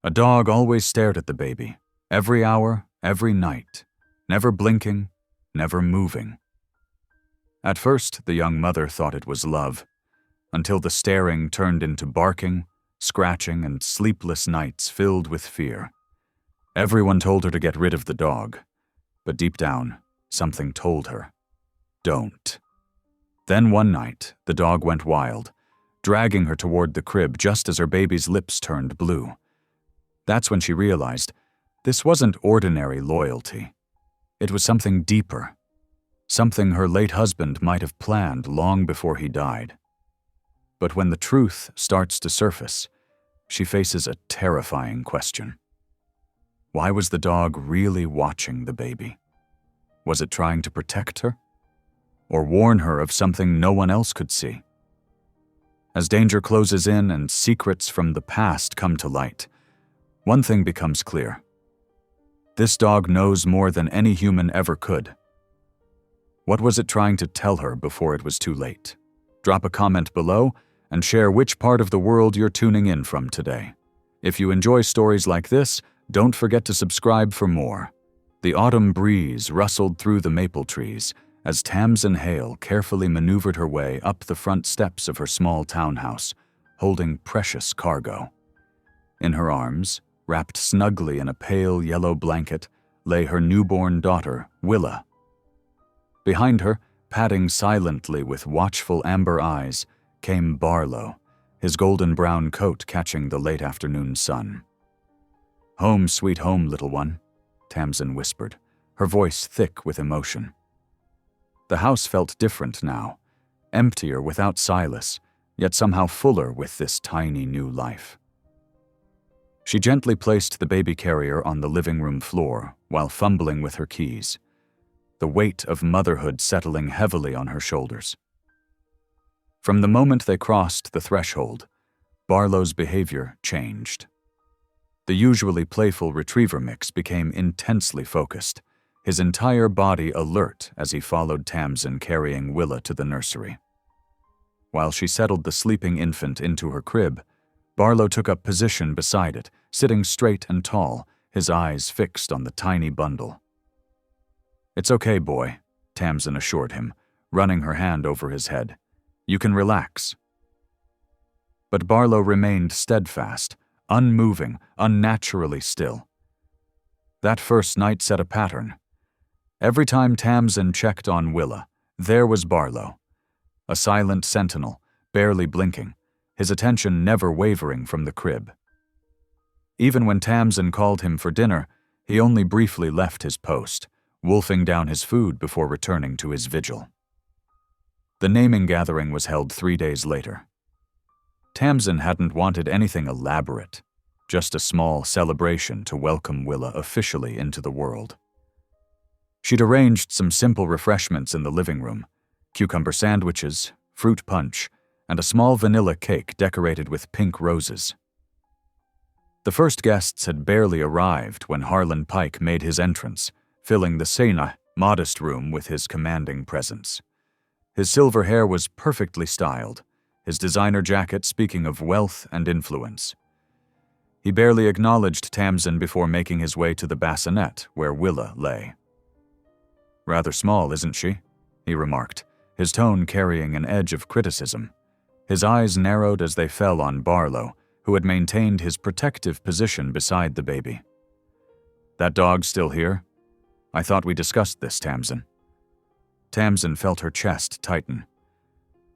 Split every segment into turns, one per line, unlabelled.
A dog always stared at the baby, every hour, every night, never blinking, never moving. At first, the young mother thought it was love, until the staring turned into barking, scratching, and sleepless nights filled with fear. Everyone told her to get rid of the dog, but deep down, something told her, don't. Then one night, the dog went wild, dragging her toward the crib just as her baby's lips turned blue. That's when she realized this wasn't ordinary loyalty. It was something deeper, something her late husband might have planned long before he died. But when the truth starts to surface, she faces a terrifying question. Why was the dog really watching the baby? Was it trying to protect her? Or warn her of something no one else could see? As danger closes in and secrets from the past come to light, one thing becomes clear. This dog knows more than any human ever could. What was it trying to tell her before it was too late? Drop a comment below and share which part of the world you're tuning in from today. If you enjoy stories like this, don't forget to subscribe for more. The autumn breeze rustled through the maple trees as Tamsin Hale carefully maneuvered her way up the front steps of her small townhouse, holding precious cargo. In her arms, wrapped snugly in a pale yellow blanket, lay her newborn daughter, Willa. Behind her, padding silently with watchful amber eyes, came Barlow, his golden brown coat catching the late afternoon sun. "Home, sweet home, little one," Tamsin whispered, her voice thick with emotion. The house felt different now, emptier without Silas, yet somehow fuller with this tiny new life. She gently placed the baby carrier on the living room floor while fumbling with her keys, the weight of motherhood settling heavily on her shoulders. From the moment they crossed the threshold, Barlow's behavior changed. The usually playful retriever mix became intensely focused, his entire body alert as he followed Tamsin carrying Willa to the nursery. While she settled the sleeping infant into her crib, Barlow took up position beside it, sitting straight and tall, his eyes fixed on the tiny bundle. "It's okay, boy," Tamsin assured him, running her hand over his head. "You can relax." But Barlow remained steadfast, unmoving, unnaturally still. That first night set a pattern. Every time Tamsin checked on Willa, there was Barlow, a silent sentinel, barely blinking, his attention never wavering from the crib. Even when Tamsin called him for dinner, he only briefly left his post, wolfing down his food before returning to his vigil. The naming gathering was held 3 days later. Tamsin hadn't wanted anything elaborate, just a small celebration to welcome Willa officially into the world. She'd arranged some simple refreshments in the living room, cucumber sandwiches, fruit punch, and a small vanilla cake decorated with pink roses. The first guests had barely arrived when Harlan Pike made his entrance, filling the Sena, modest room with his commanding presence. His silver hair was perfectly styled, his designer jacket speaking of wealth and influence. He barely acknowledged Tamsin before making his way to the bassinet where Willa lay. "Rather small, isn't she?" he remarked, his tone carrying an edge of criticism. His eyes narrowed as they fell on Barlow, who had maintained his protective position beside the baby. "That dog still here? I thought we discussed this, Tamsin." Tamsin felt her chest tighten.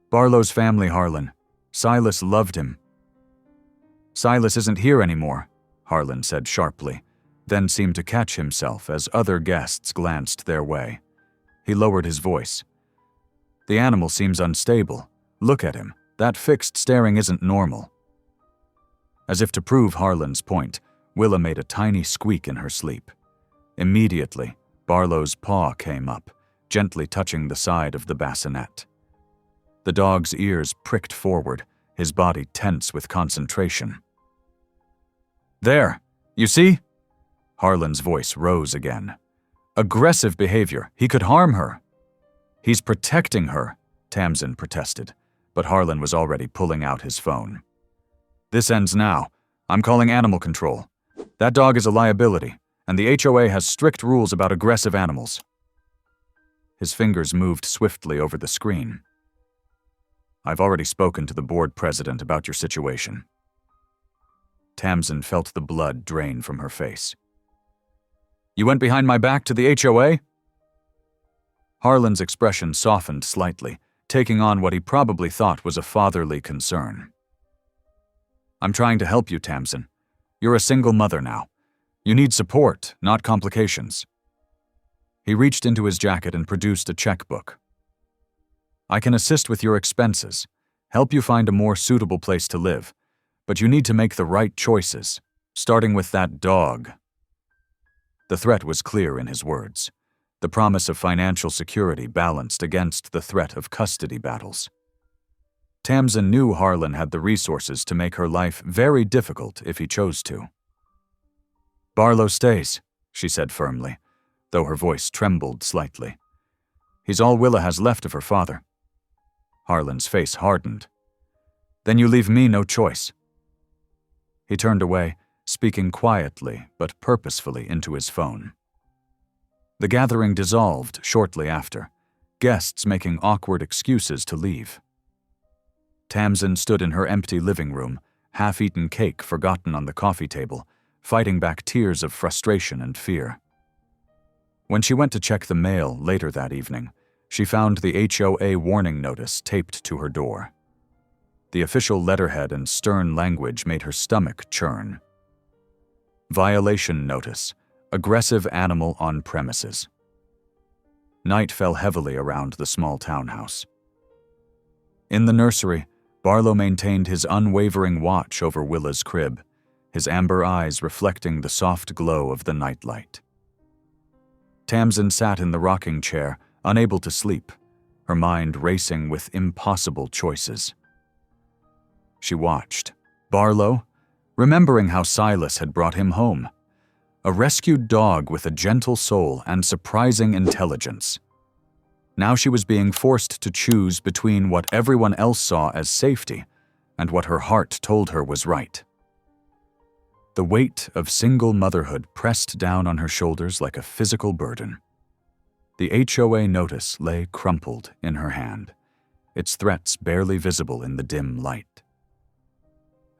"Barlow's family, Harlan. Silas loved him." "Silas isn't here anymore," Harlan said sharply, then seemed to catch himself as other guests glanced their way. He lowered his voice. "The animal seems unstable. Look at him. That fixed staring isn't normal." As if to prove Harlan's point, Willa made a tiny squeak in her sleep. Immediately, Barlow's paw came up, gently touching the side of the bassinet. The dog's ears pricked forward, his body tense with concentration. "There, you see?" Harlan's voice rose again. "Aggressive behavior. He could harm her." "He's protecting her," Tamsin protested, but Harlan was already pulling out his phone. "This ends now. I'm calling animal control. That dog is a liability, and the HOA has strict rules about aggressive animals. His fingers moved swiftly over the screen. I've already spoken to the board president about your situation. Tamsin felt the blood drain from her face. You went behind my back to the HOA? Harlan's expression softened slightly, taking on what he probably thought was a fatherly concern. I'm trying to help you, Tamsin. You're a single mother now. You need support, not complications. He reached into his jacket and produced a checkbook. I can assist with your expenses, help you find a more suitable place to live, but you need to make the right choices, starting with that dog. The threat was clear in his words, the promise of financial security balanced against the threat of custody battles. Tamsin knew Harlan had the resources to make her life very difficult if he chose to. Barlow stays, she said firmly, though her voice trembled slightly. He's all Willa has left of her father. Harlan's face hardened. Then you leave me no choice. He turned away, speaking quietly but purposefully into his phone. The gathering dissolved shortly after, guests making awkward excuses to leave. Tamsin stood in her empty living room, half-eaten cake forgotten on the coffee table, fighting back tears of frustration and fear. When she went to check the mail later that evening, she found the HOA warning notice taped to her door. The official letterhead and stern language made her stomach churn. Violation notice. Aggressive animal on premises. Night fell heavily around the small townhouse. In the nursery, Barlow maintained his unwavering watch over Willa's crib, his amber eyes reflecting the soft glow of the nightlight. Tamsin sat in the rocking chair, unable to sleep, her mind racing with impossible choices. She watched. Barlow, remembering how Silas had brought him home. A rescued dog with a gentle soul and surprising intelligence. Now she was being forced to choose between what everyone else saw as safety and what her heart told her was right. The weight of single motherhood pressed down on her shoulders like a physical burden. The HOA notice lay crumpled in her hand, its threats barely visible in the dim light.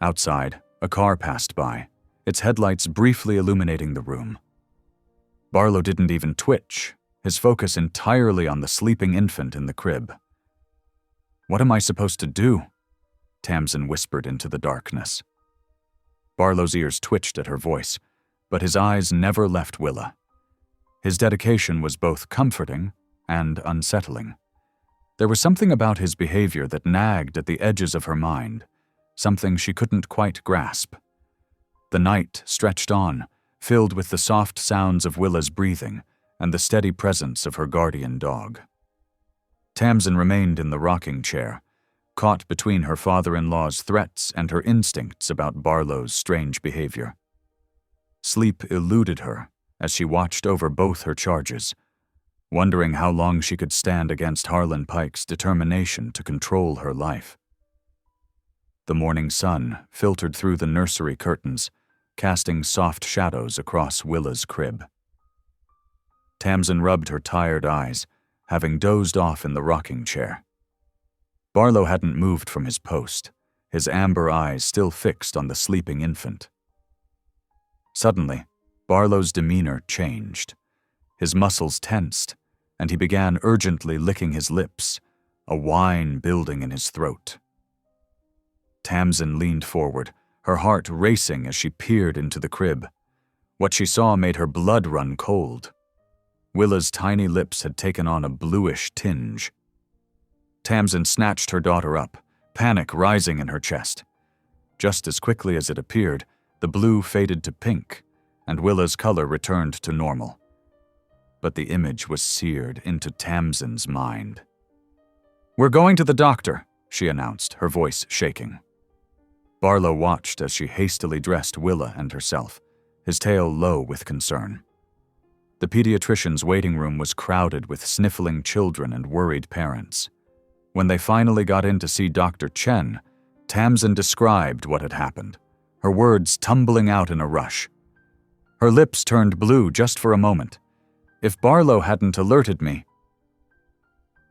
Outside, a car passed by, its headlights briefly illuminating the room. Barlow didn't even twitch, his focus entirely on the sleeping infant in the crib. What am I supposed to do? Tamsin whispered into the darkness. Barlow's ears twitched at her voice, but his eyes never left Willa. His dedication was both comforting and unsettling. There was something about his behavior that nagged at the edges of her mind, something she couldn't quite grasp. The night stretched on, filled with the soft sounds of Willa's breathing and the steady presence of her guardian dog. Tamsin remained in the rocking chair, caught between her father-in-law's threats and her instincts about Barlow's strange behavior. Sleep eluded her as she watched over both her charges, wondering how long she could stand against Harlan Pike's determination to control her life. The morning sun filtered through the nursery curtains, casting soft shadows across Willa's crib. Tamsin rubbed her tired eyes, having dozed off in the rocking chair. Barlow hadn't moved from his post, his amber eyes still fixed on the sleeping infant. Suddenly, Barlow's demeanor changed. His muscles tensed, and he began urgently licking his lips, a whine building in his throat. Tamsin leaned forward, her heart racing as she peered into the crib. What she saw made her blood run cold. Willa's tiny lips had taken on a bluish tinge. Tamsin snatched her daughter up, panic rising in her chest. Just as quickly as it appeared, the blue faded to pink, and Willa's color returned to normal. But the image was seared into Tamsin's mind. "We're going to the doctor," she announced, her voice shaking. Barlow watched as she hastily dressed Willa and herself, his tail low with concern. The pediatrician's waiting room was crowded with sniffling children and worried parents. When they finally got in to see Dr. Chen, Tamsin described what had happened, her words tumbling out in a rush. Her lips turned blue just for a moment. If Barlow hadn't alerted me—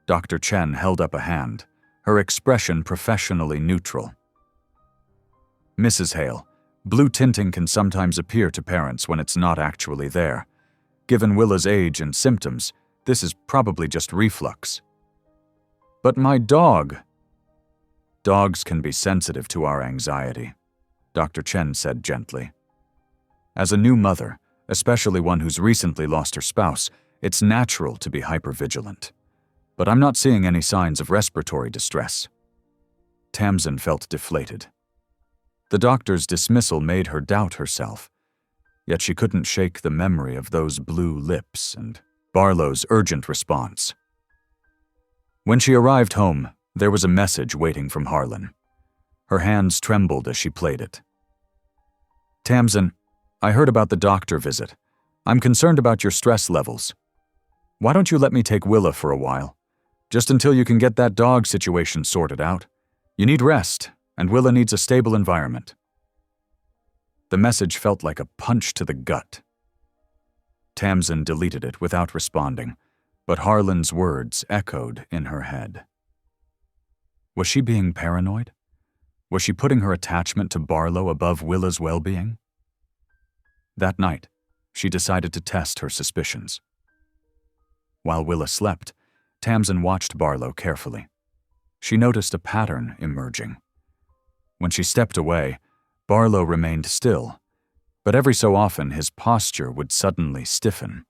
Dr. Chen held up a hand, her expression professionally neutral. Mrs. Hale, blue tinting can sometimes appear to parents when it's not actually there. Given Willa's age and symptoms, this is probably just reflux. But my dog— Dogs can be sensitive to our anxiety, Dr. Chen said gently. As a new mother, especially one who's recently lost her spouse, it's natural to be hypervigilant. But I'm not seeing any signs of respiratory distress. Tamsin felt deflated. The doctor's dismissal made her doubt herself, yet she couldn't shake the memory of those blue lips and Barlow's urgent response. When she arrived home, there was a message waiting from Harlan. Her hands trembled as she played it. Tamsin, I heard about the doctor visit. I'm concerned about your stress levels. Why don't you let me take Willa for a while? Just until you can get that dog situation sorted out. You need rest, and Willa needs a stable environment. The message felt like a punch to the gut. Tamsin deleted it without responding, but Harlan's words echoed in her head. Was she being paranoid? Was she putting her attachment to Barlow above Willa's well-being? That night, she decided to test her suspicions. While Willa slept, Tamsin watched Barlow carefully. She noticed a pattern emerging. When she stepped away, Barlow remained still, but every so often his posture would suddenly stiffen.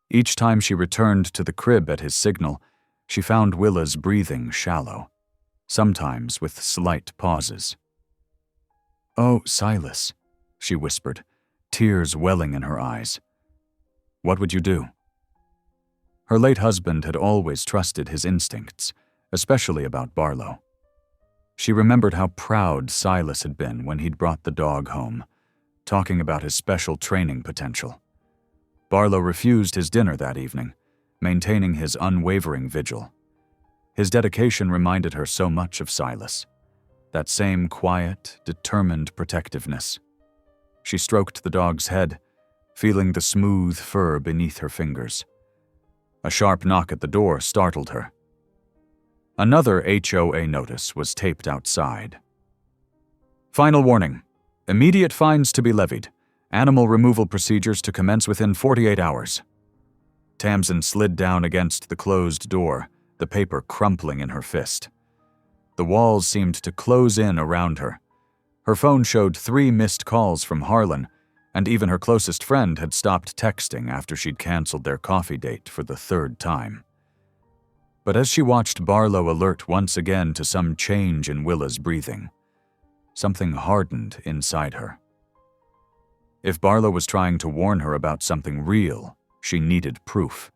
Each time she returned to the crib at his signal, she found Willa's breathing shallow, sometimes with slight pauses. "Oh, Silas," she whispered, tears welling in her eyes. "What would you do?" Her late husband had always trusted his instincts, especially about Barlow. She remembered how proud Silas had been when he'd brought the dog home, talking about his special training potential. Barlow refused his dinner that evening, maintaining his unwavering vigil. His dedication reminded her so much of Silas, that same quiet, determined protectiveness. She stroked the dog's head, feeling the smooth fur beneath her fingers. A sharp knock at the door startled her. Another HOA notice was taped outside. Final warning. Immediate fines to be levied. Animal removal procedures to commence within 48 hours. Tamsin slid down against the closed door, the paper crumpling in her fist. The walls seemed to close in around her. Her phone showed 3 missed calls from Harlan, and even her closest friend had stopped texting after she'd canceled their coffee date for the 3rd time. But as she watched Barlow alert once again to some change in Willa's breathing, something hardened inside her. If Barlow was trying to warn her about something real, she needed proof.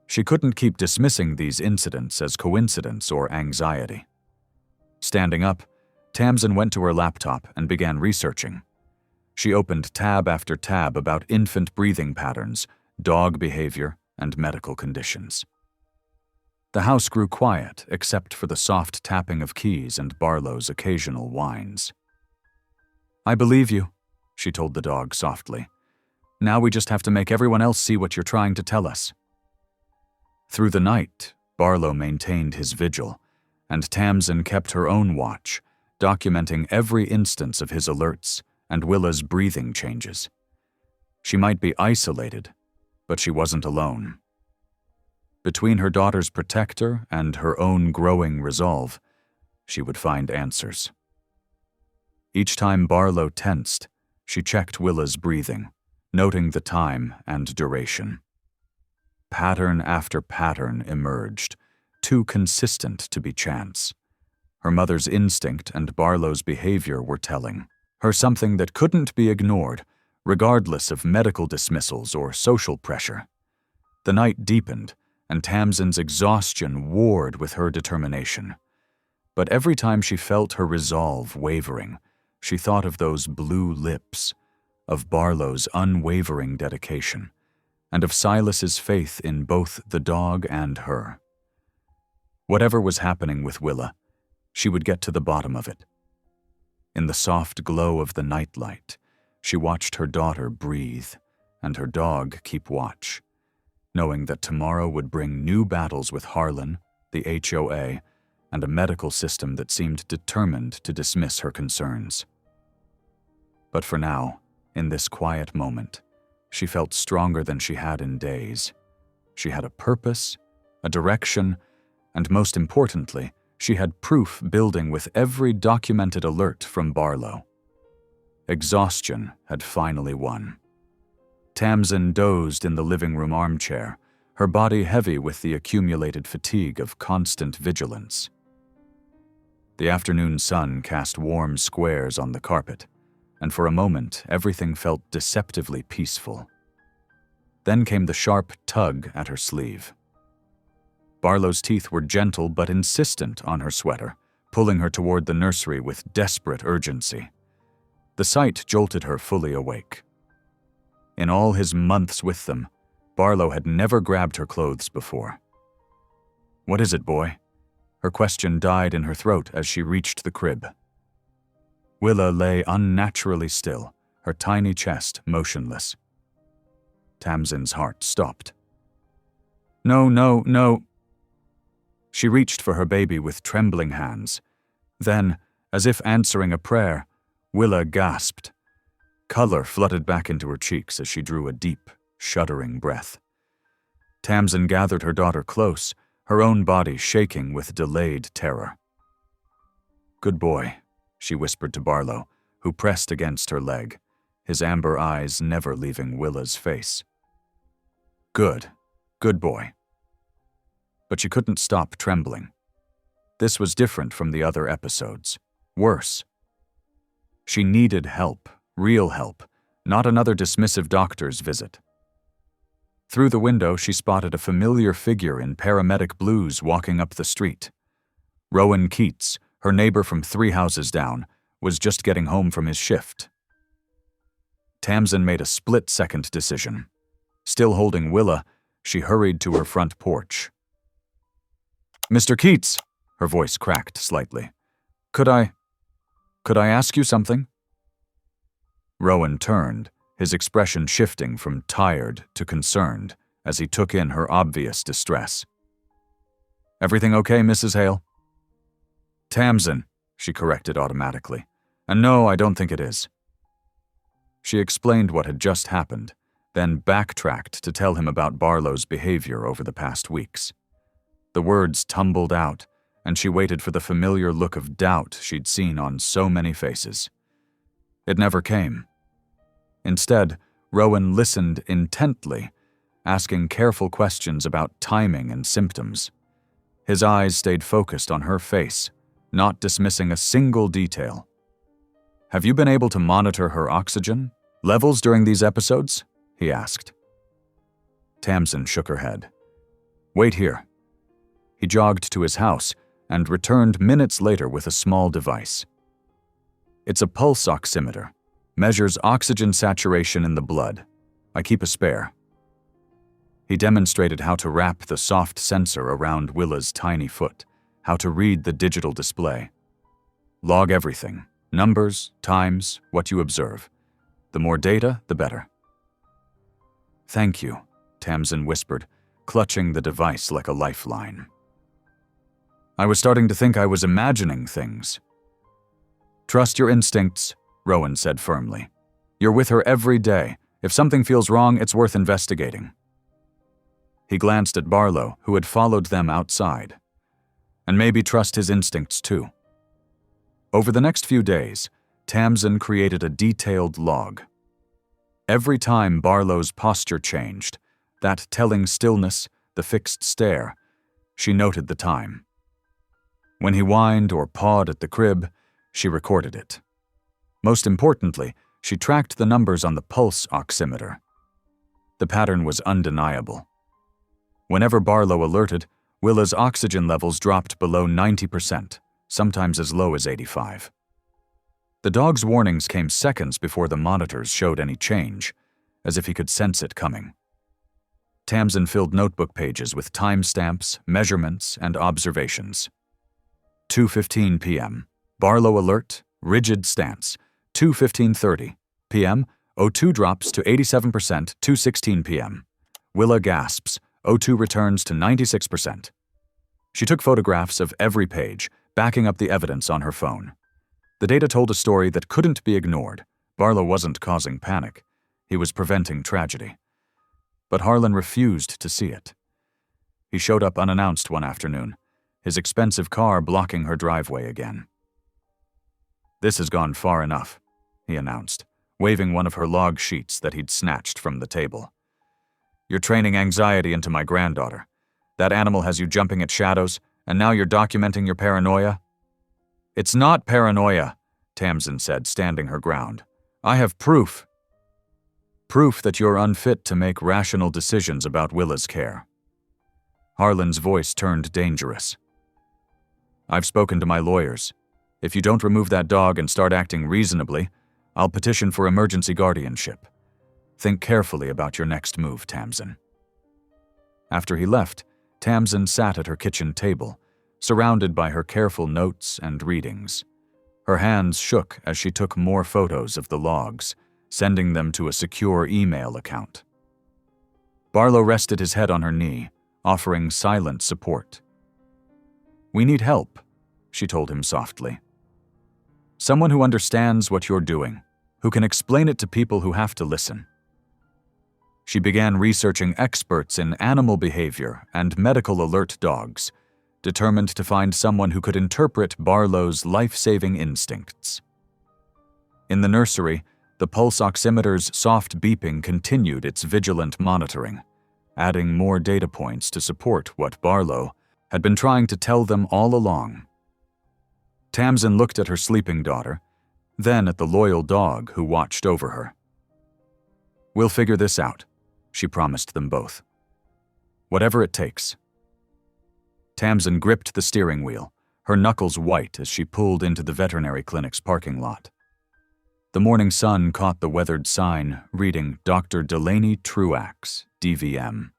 She couldn't keep dismissing these incidents as coincidence or anxiety. Standing up, Tamsin went to her laptop and began researching. She opened tab after tab about infant breathing patterns, dog behavior, and medical conditions. The house grew quiet except for the soft tapping of keys and Barlow's occasional whines. "I believe you," she told the dog softly. "Now we just have to make everyone else see what you're trying to tell us." Through the night, Barlow maintained his vigil, and Tamsin kept her own watch, documenting every instance of his alerts and Willa's breathing changes. She might be isolated, but she wasn't alone. Between her daughter's protector and her own growing resolve, she would find answers. Each time Barlow tensed, she checked Willa's breathing, noting the time and duration. Pattern after pattern emerged, too consistent to be chance. Her mother's instinct and Barlow's behavior were telling her something that couldn't be ignored, regardless of medical dismissals or social pressure. The night deepened, and Tamsin's exhaustion warred with her determination. But every time she felt her resolve wavering, she thought of those blue lips, of Barlow's unwavering dedication, and of Silas's faith in both the dog and her. Whatever was happening with Willa, she would get to the bottom of it. In the soft glow of the nightlight, she watched her daughter breathe and her dog keep watch, knowing that tomorrow would bring new battles with Harlan, the HOA, and a medical system that seemed determined to dismiss her concerns. But for now, in this quiet moment, she felt stronger than she had in days. She had a purpose, a direction, and most importantly, she had proof building with every documented alert from Barlow. Exhaustion had finally won. Tamsin dozed in the living room armchair, her body heavy with the accumulated fatigue of constant vigilance. The afternoon sun cast warm squares on the carpet, and for a moment everything felt deceptively peaceful. Then came the sharp tug at her sleeve. Barlow's teeth were gentle but insistent on her sweater, pulling her toward the nursery with desperate urgency. The sight jolted her fully awake. In all his months with them, Barlow had never grabbed her clothes before. "What is it, boy?" Her question died in her throat as she reached the crib. Willa lay unnaturally still, her tiny chest motionless. Tamsin's heart stopped. "No, no, no." She reached for her baby with trembling hands. Then, as if answering a prayer, Willa gasped. Color flooded back into her cheeks as she drew a deep, shuddering breath. Tamsin gathered her daughter close, her own body shaking with delayed terror. "Good boy," she whispered to Barlow, who pressed against her leg, his amber eyes never leaving Willa's face. Good boy." But she couldn't stop trembling. This was different from the other episodes. Worse. She needed help, real help, not another dismissive doctor's visit. Through the window, she spotted a familiar figure in paramedic blues walking up the street. Rowan Keats, her neighbor from 3 houses down, was just getting home from his shift. Tamsin made a split-second decision. Still holding Willa, she hurried to her front porch. "Mr. Keats," her voice cracked slightly. Could I ask you something?" Rowan turned, his expression shifting from tired to concerned as he took in her obvious distress. "Everything okay, Mrs. Hale?" "Tamsin," she corrected automatically. "And no, I don't think it is." She explained what had just happened, then backtracked to tell him about Barlow's behavior over the past weeks. The words tumbled out, and she waited for the familiar look of doubt she'd seen on so many faces. It never came. Instead, Rowan listened intently, asking careful questions about timing and symptoms. His eyes stayed focused on her face, not dismissing a single detail. "Have you been able to monitor her oxygen levels during these episodes?" he asked. Tamsin shook her head. "Wait here." He jogged to his house and returned minutes later with a small device. "It's a pulse oximeter. Measures oxygen saturation in the blood. I keep a spare." He demonstrated how to wrap the soft sensor around Willa's tiny foot, how to read the digital display. "Log everything. Numbers, times, what you observe. The more data, the better." "Thank you," Tamsin whispered, clutching the device like a lifeline. "I was starting to think I was imagining things." "Trust your instincts," Rowan said firmly. "You're with her every day. If something feels wrong, it's worth investigating." He glanced at Barlow, who had followed them outside. "And maybe trust his instincts too." Over the next few days, Tamsin created a detailed log. Every time Barlow's posture changed, that telling stillness, the fixed stare, she noted the time. When he whined or pawed at the crib, she recorded it. Most importantly, she tracked the numbers on the pulse oximeter. The pattern was undeniable. Whenever Barlow alerted, Willa's oxygen levels dropped below 90%, sometimes as low as 85%. The dog's warnings came seconds before the monitors showed any change, as if he could sense it coming. Tamsin filled notebook pages with timestamps, measurements, and observations. 2:15 p.m. Barlow alert, rigid stance. 2:15:30. p.m., O2 drops to 87%, 2:16 p.m. Willa gasps. O2 returns to 96%. She took photographs of every page, backing up the evidence on her phone. The data told a story that couldn't be ignored. Barlow wasn't causing panic. He was preventing tragedy. But Harlan refused to see it. He showed up unannounced one afternoon, his expensive car blocking her driveway again. "This has gone far enough," he announced, waving one of her log sheets that he'd snatched from the table. "You're training anxiety into my granddaughter. That animal has you jumping at shadows, and now you're documenting your paranoia?" "It's not paranoia," Tamsin said, standing her ground. "I have proof. Proof that you're unfit to make rational decisions about Willa's care." Harlan's voice turned dangerous. "I've spoken to my lawyers. If you don't remove that dog and start acting reasonably, I'll petition for emergency guardianship. Think carefully about your next move, Tamsin." After he left, Tamsin sat at her kitchen table, surrounded by her careful notes and readings. Her hands shook as she took more photos of the logs, sending them to a secure email account. Barlow rested his head on her knee, offering silent support. "We need help," she told him softly. "Someone who understands what you're doing, who can explain it to people who have to listen." She began researching experts in animal behavior and medical alert dogs, determined to find someone who could interpret Barlow's life-saving instincts. In the nursery, the pulse oximeter's soft beeping continued its vigilant monitoring, adding more data points to support what Barlow had been trying to tell them all along. Tamsin looked at her sleeping daughter, then at the loyal dog who watched over her. "We'll figure this out," she promised them both. "Whatever it takes." Tamsin gripped the steering wheel, her knuckles white as she pulled into the veterinary clinic's parking lot. The morning sun caught the weathered sign reading Dr. Delaney Truax, DVM.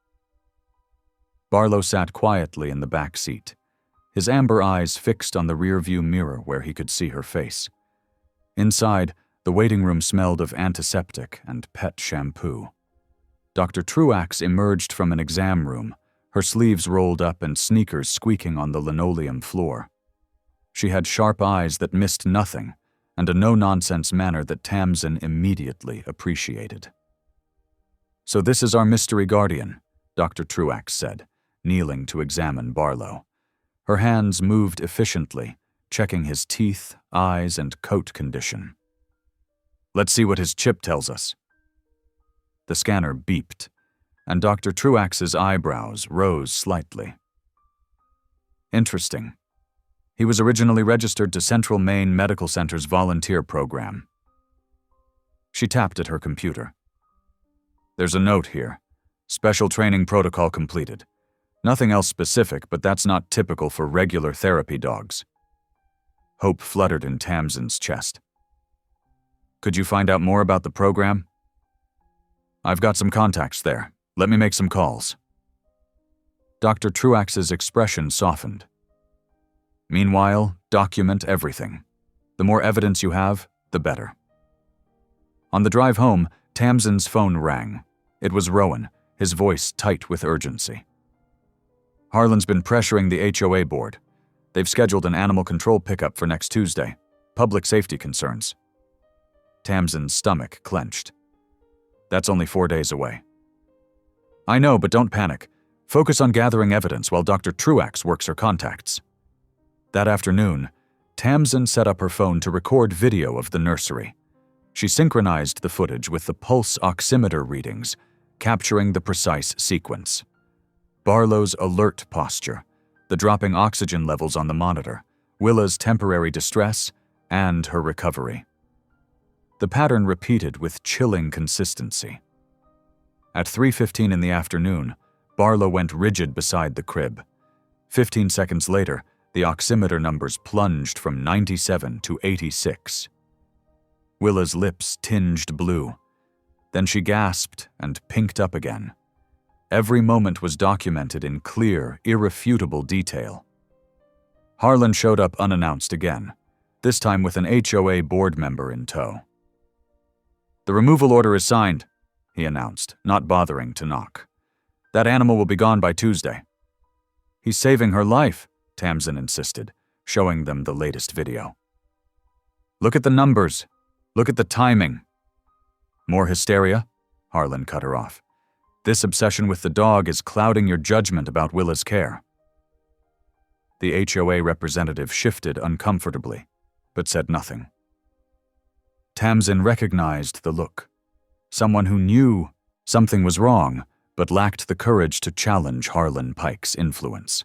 Barlow sat quietly in the back seat, his amber eyes fixed on the rearview mirror where he could see her face. Inside, the waiting room smelled of antiseptic and pet shampoo. Dr. Truax emerged from an exam room, her sleeves rolled up and sneakers squeaking on the linoleum floor. She had sharp eyes that missed nothing, and a no-nonsense manner that Tamsin immediately appreciated. "So this is our mystery guardian," Dr. Truax said, kneeling to examine Barlow. Her hands moved efficiently, checking his teeth, eyes, and coat condition. "Let's see what his chip tells us." The scanner beeped, and Dr. Truax's eyebrows rose slightly. "Interesting. He was originally registered to Central Maine Medical Center's volunteer program." She tapped at her computer. "There's a note here. Special training protocol completed. Nothing else specific, but that's not typical for regular therapy dogs." Hope fluttered in Tamsin's chest. "Could you find out more about the program?" "I've got some contacts there. Let me make some calls." Dr. Truax's expression softened. "Meanwhile, document everything. The more evidence you have, the better." On the drive home, Tamsin's phone rang. It was Rowan, his voice tight with urgency. "Harlan's been pressuring the HOA board. They've scheduled an animal control pickup for next Tuesday. Public safety concerns." Tamsin's stomach clenched. "That's only 4 days away." "I know, but don't panic. Focus on gathering evidence while Dr. Truax works her contacts." That afternoon, Tamsin set up her phone to record video of the nursery. She synchronized the footage with the pulse oximeter readings, capturing the precise sequence. Barlow's alert posture, the dropping oxygen levels on the monitor, Willa's temporary distress, and her recovery. The pattern repeated with chilling consistency. At 3:15 in the afternoon, Barlow went rigid beside the crib. 15 seconds later, the oximeter numbers plunged from 97 to 86. Willa's lips tinged blue. Then she gasped and pinked up again. Every moment was documented in clear, irrefutable detail. Harlan showed up unannounced again, this time with an HOA board member in tow. "The removal order is signed," he announced, not bothering to knock. "That animal will be gone by Tuesday." "He's saving her life," Tamsin insisted, showing them the latest video. "Look at the numbers. Look at the timing." "More hysteria?" Harlan cut her off. "This obsession with the dog is clouding your judgment about Willa's care." The HOA representative shifted uncomfortably, but said nothing. Tamsin recognized the look. Someone who knew something was wrong, but lacked the courage to challenge Harlan Pike's influence.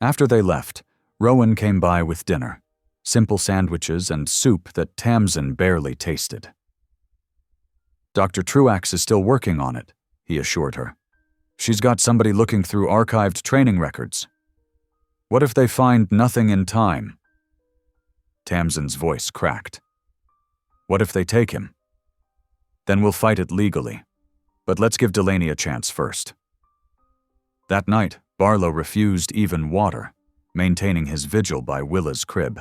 After they left, Rowan came by with dinner, simple sandwiches and soup that Tamsin barely tasted. "Dr. Truax is still working on it," he assured her. "She's got somebody looking through archived training records. What if they find nothing in time?" Tamsin's voice cracked. "What if they take him? Then we'll fight it legally. But let's give Delaney a chance first." That night, Barlow refused even water, maintaining his vigil by Willa's crib.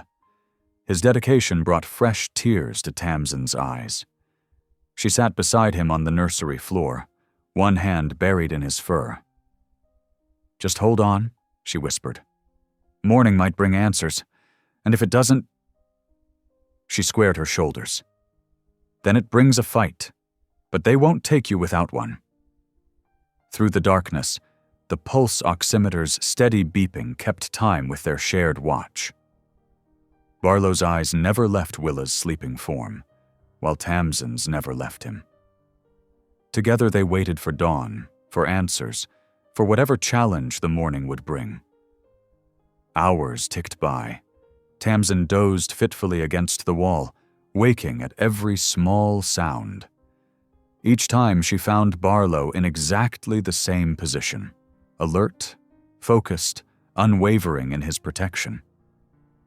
His dedication brought fresh tears to Tamsin's eyes. She sat beside him on the nursery floor, one hand buried in his fur. "Just hold on," she whispered. "Morning might bring answers, and if it doesn't—" She squared her shoulders. "Then it brings a fight, but they won't take you without one." Through the darkness, the pulse oximeter's steady beeping kept time with their shared watch. Barlow's eyes never left Willa's sleeping form, while Tamsin's never left him. Together they waited for dawn, for answers, for whatever challenge the morning would bring. Hours ticked by. Tamsin dozed fitfully against the wall, waking at every small sound. Each time she found Barlow in exactly the same position, alert, focused, unwavering in his protection.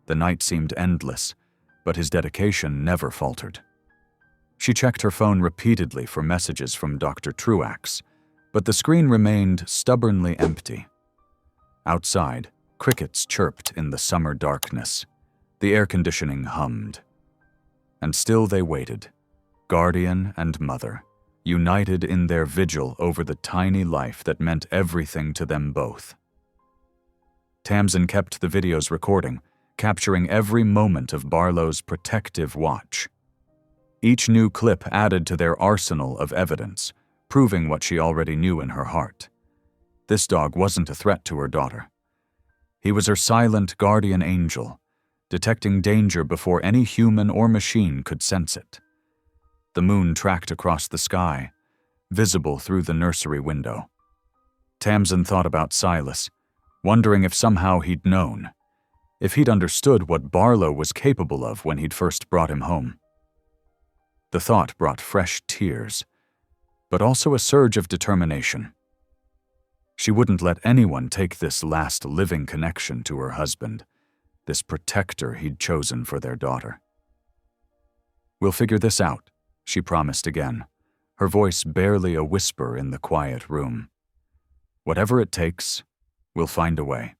The night seemed endless, but his dedication never faltered. She checked her phone repeatedly for messages from Dr. Truax, but the screen remained stubbornly empty. Outside, crickets chirped in the summer darkness. The air conditioning hummed. And still they waited, guardian and mother, united in their vigil over the tiny life that meant everything to them both. Tamsin kept the videos recording, capturing every moment of Barlow's protective watch. Each new clip added to their arsenal of evidence, proving what she already knew in her heart. This dog wasn't a threat to her daughter. He was her silent guardian angel, detecting danger before any human or machine could sense it. The moon tracked across the sky, visible through the nursery window. Tamsin thought about Silas, wondering if somehow he'd known, if he'd understood what Barlow was capable of when he'd first brought him home. The thought brought fresh tears, but also a surge of determination. She wouldn't let anyone take this last living connection to her husband, this protector he'd chosen for their daughter. "We'll figure this out," she promised again, her voice barely a whisper in the quiet room. "Whatever it takes, we'll find a way."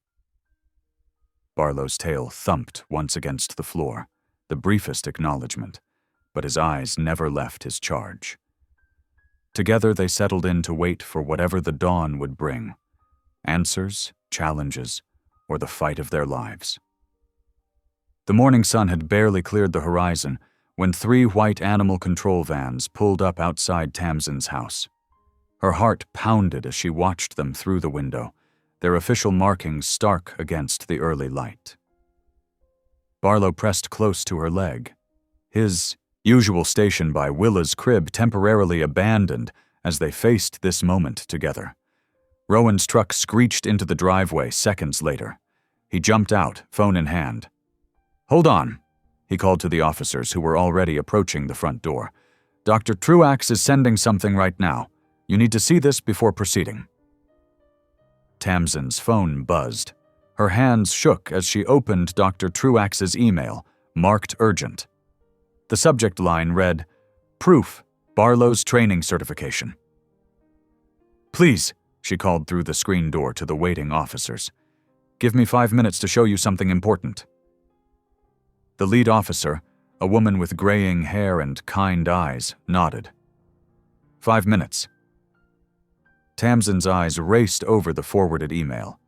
Barlow's tail thumped once against the floor, the briefest acknowledgement, but his eyes never left his charge. Together they settled in to wait for whatever the dawn would bring, answers, challenges, or the fight of their lives. The morning sun had barely cleared the horizon when 3 white animal control vans pulled up outside Tamsin's house. Her heart pounded as she watched them through the window, their official markings stark against the early light. Barlow pressed close to her leg. His usual station by Willa's crib temporarily abandoned as they faced this moment together. Rowan's truck screeched into the driveway seconds later. He jumped out, phone in hand. "Hold on," he called to the officers who were already approaching the front door. "Dr. Truax is sending something right now. You need to see this before proceeding." Tamsin's phone buzzed. Her hands shook as she opened Dr. Truax's email, marked urgent. The subject line read, "Proof, Barlow's training certification." "Please," she called through the screen door to the waiting officers. "Give me 5 minutes to show you something important." The lead officer, A woman with graying hair and kind eyes nodded. 5 minutes. Tamsin's eyes raced over the forwarded email.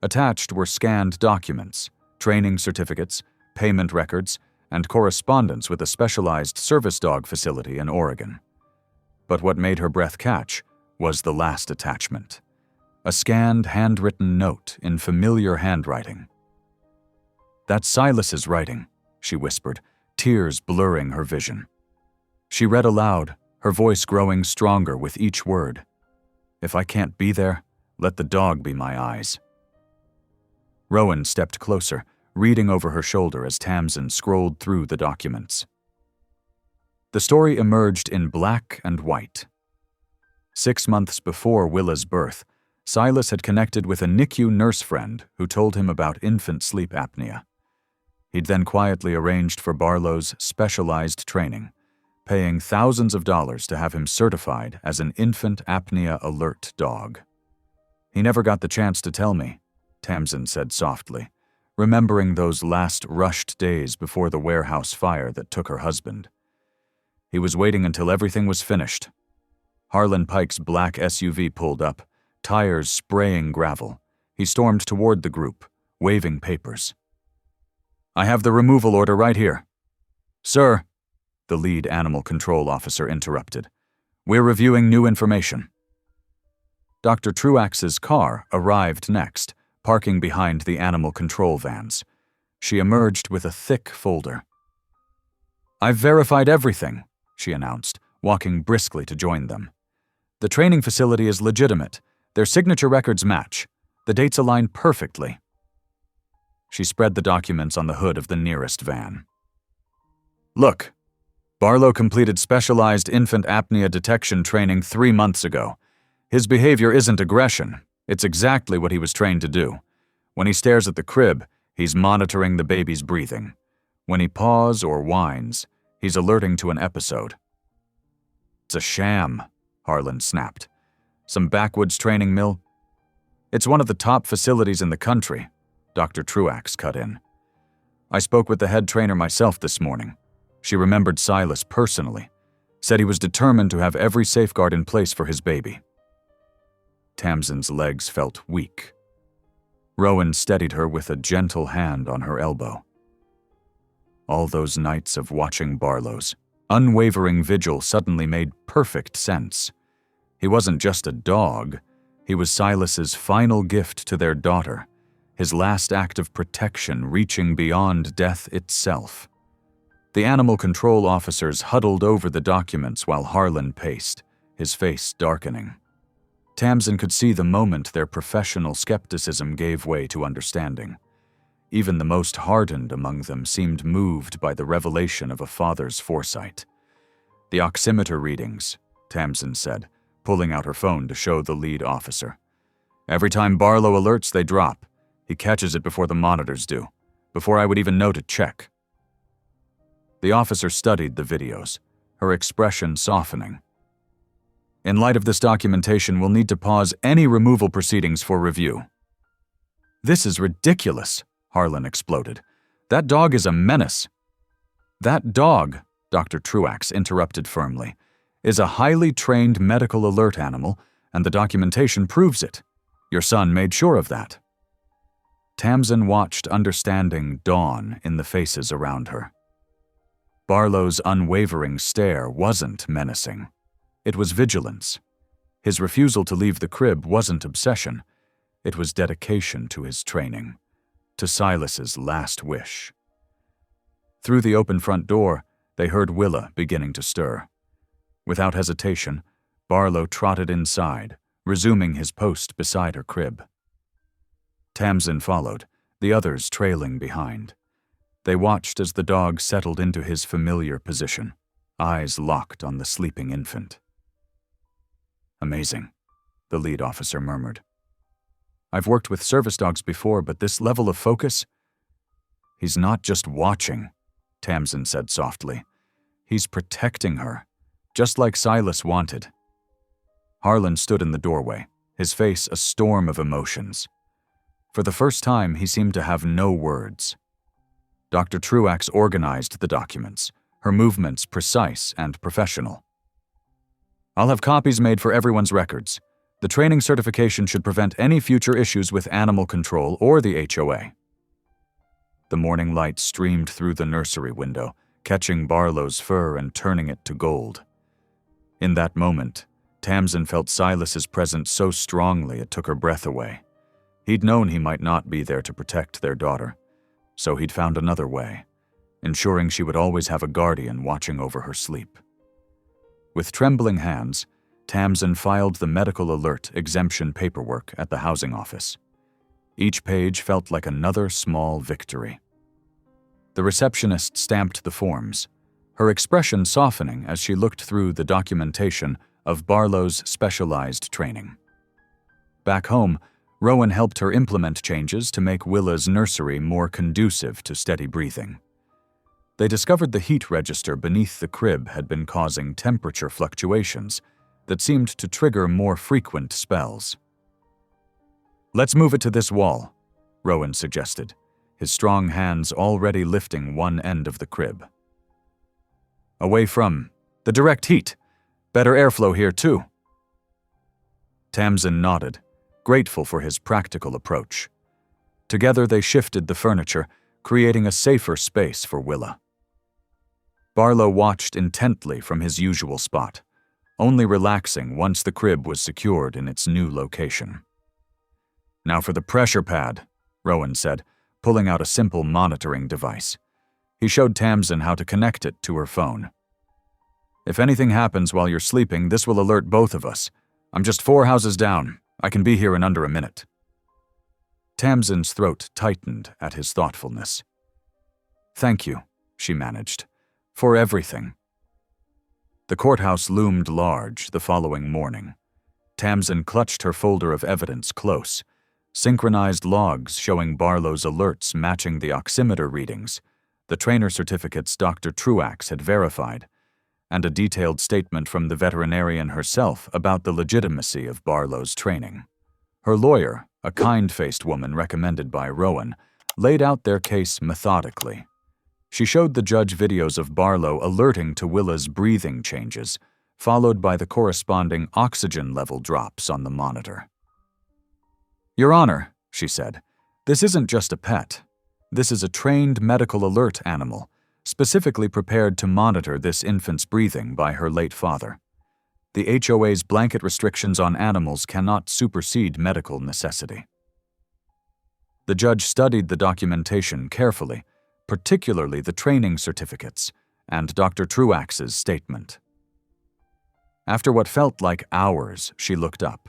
Attached were scanned documents, training certificates, payment records, and correspondence with a specialized service dog facility in Oregon. But what made her breath catch was the last attachment. A scanned, handwritten note in familiar handwriting. "That's Silas's writing," she whispered, tears blurring her vision. She read aloud, her voice growing stronger with each word. "If I can't be there, let the dog be my eyes." Rowan stepped closer, reading over her shoulder as Tamsin scrolled through the documents. The story emerged in black and white. 6 months before Willa's birth, Silas had connected with a NICU nurse friend who told him about infant sleep apnea. He'd then quietly arranged for Barlow's specialized training, paying thousands of dollars to have him certified as an infant apnea alert dog. "He never got the chance to tell me," Tamsin said softly, remembering those last rushed days before the warehouse fire that took her husband. He was waiting until everything was finished. Harlan Pike's black SUV pulled up, tires spraying gravel. He stormed toward the group, waving papers. "I have the removal order right here." "Sir," the lead animal control officer interrupted, "we're reviewing new information." Dr. Truax's car arrived next, parking behind the animal control vans. She emerged with a thick folder. "I've verified everything," she announced, walking briskly to join them. "The training facility is legitimate. Their signature records match. The dates align perfectly." She spread the documents on the hood of the nearest van. "Look, Barlow completed specialized infant apnea detection training 3 months ago. His behavior isn't aggression. It's exactly what he was trained to do. When he stares at the crib, he's monitoring the baby's breathing. When he paws or whines, he's alerting to an episode." "It's a sham," Harlan snapped. "Some backwoods training mill?" "It's one of the top facilities in the country," Dr. Truax cut in. "I spoke with the head trainer myself this morning. She remembered Silas personally, said he was determined to have every safeguard in place for his baby." Tamsin's legs felt weak. Rowan steadied her with a gentle hand on her elbow. All those nights of watching Barlow's unwavering vigil suddenly made perfect sense. He wasn't just a dog. He was Silas's final gift to their daughter, his last act of protection reaching beyond death itself. The animal control officers huddled over the documents while Harlan paced, his face darkening. Tamsin could see the moment their professional skepticism gave way to understanding. Even the most hardened among them seemed moved by the revelation of a father's foresight. "The oximeter readings," Tamsin said, pulling out her phone to show the lead officer. "Every time Barlow alerts, they drop. He catches it before the monitors do, before I would even know to check." The officer studied the videos, her expression softening. "In light of this documentation, we'll need to pause any removal proceedings for review." "This is ridiculous," Harlan exploded. "That dog is a menace." "That dog," Dr. Truax interrupted firmly, "is a highly trained medical alert animal, and the documentation proves it. Your son made sure of that." Tamsin watched understanding dawn in the faces around her. Barlow's unwavering stare wasn't menacing. It was vigilance. His refusal to leave the crib wasn't obsession. It was dedication to his training, to Silas's last wish. Through the open front door, they heard Willa beginning to stir. Without hesitation, Barlow trotted inside, resuming his post beside her crib. Tamsin followed, the others trailing behind. They watched as the dog settled into his familiar position, eyes locked on the sleeping infant. "Amazing," the lead officer murmured. "I've worked with service dogs before, but this level of focus—" "He's not just watching," Tamsin said softly. "He's protecting her, just like Silas wanted." Harlan stood in the doorway, his face a storm of emotions. For the first time, he seemed to have no words. Dr. Truax organized the documents, her movements precise and professional. "I'll have copies made for everyone's records. The training certification should prevent any future issues with animal control or the HOA." The morning light streamed through the nursery window, catching Barlow's fur and turning it to gold. In that moment, Tamsin felt Silas's presence so strongly it took her breath away. He'd known he might not be there to protect their daughter, so he'd found another way, ensuring she would always have a guardian watching over her sleep. With trembling hands, Tamsin filed the medical alert exemption paperwork at the housing office. Each page felt like another small victory. The receptionist stamped the forms, her expression softening as she looked through the documentation of Barlow's specialized training. Back home, Rowan helped her implement changes to make Willa's nursery more conducive to steady breathing. They discovered the heat register beneath the crib had been causing temperature fluctuations that seemed to trigger more frequent spells. "Let's move it to this wall," Rowan suggested, his strong hands already lifting one end of the crib. "Away from the direct heat. Better airflow here, too." Tamsin nodded, grateful for his practical approach. Together they shifted the furniture, creating a safer space for Willa. Barlow watched intently from his usual spot, only relaxing once the crib was secured in its new location. "Now for the pressure pad," Rowan said, pulling out a simple monitoring device. He showed Tamsin how to connect it to her phone. "If anything happens while you're sleeping, this will alert both of us. I'm just 4 houses down. I can be here in under a minute." Tamsin's throat tightened at his thoughtfulness. "Thank you," she managed, "for everything." The courthouse loomed large the following morning. Tamsin clutched her folder of evidence close, synchronized logs showing Barlow's alerts matching the oximeter readings, the trainer certificates Dr. Truax had verified, and a detailed statement from the veterinarian herself about the legitimacy of Barlow's training. Her lawyer, a kind-faced woman recommended by Rowan, laid out their case methodically. She showed the judge videos of Barlow alerting to Willa's breathing changes, followed by the corresponding oxygen level drops on the monitor. "Your Honor," she said, "this isn't just a pet. This is a trained medical alert animal, specifically prepared to monitor this infant's breathing by her late father. The HOA's blanket restrictions on animals cannot supersede medical necessity." The judge studied the documentation carefully, particularly the training certificates and Dr. Truax's statement. After what felt like hours, she looked up.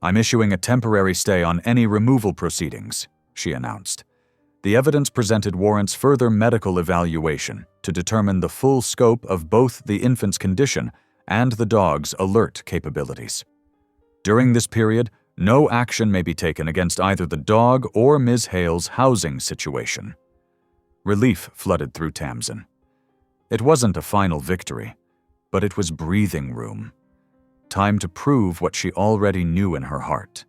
"I'm issuing a temporary stay on any removal proceedings," she announced. "The evidence presented warrants further medical evaluation to determine the full scope of both the infant's condition and the dog's alert capabilities. During this period, no action may be taken against either the dog or Ms. Hale's housing situation." Relief flooded through Tamsin. It wasn't a final victory, but it was breathing room. Time to prove what she already knew in her heart,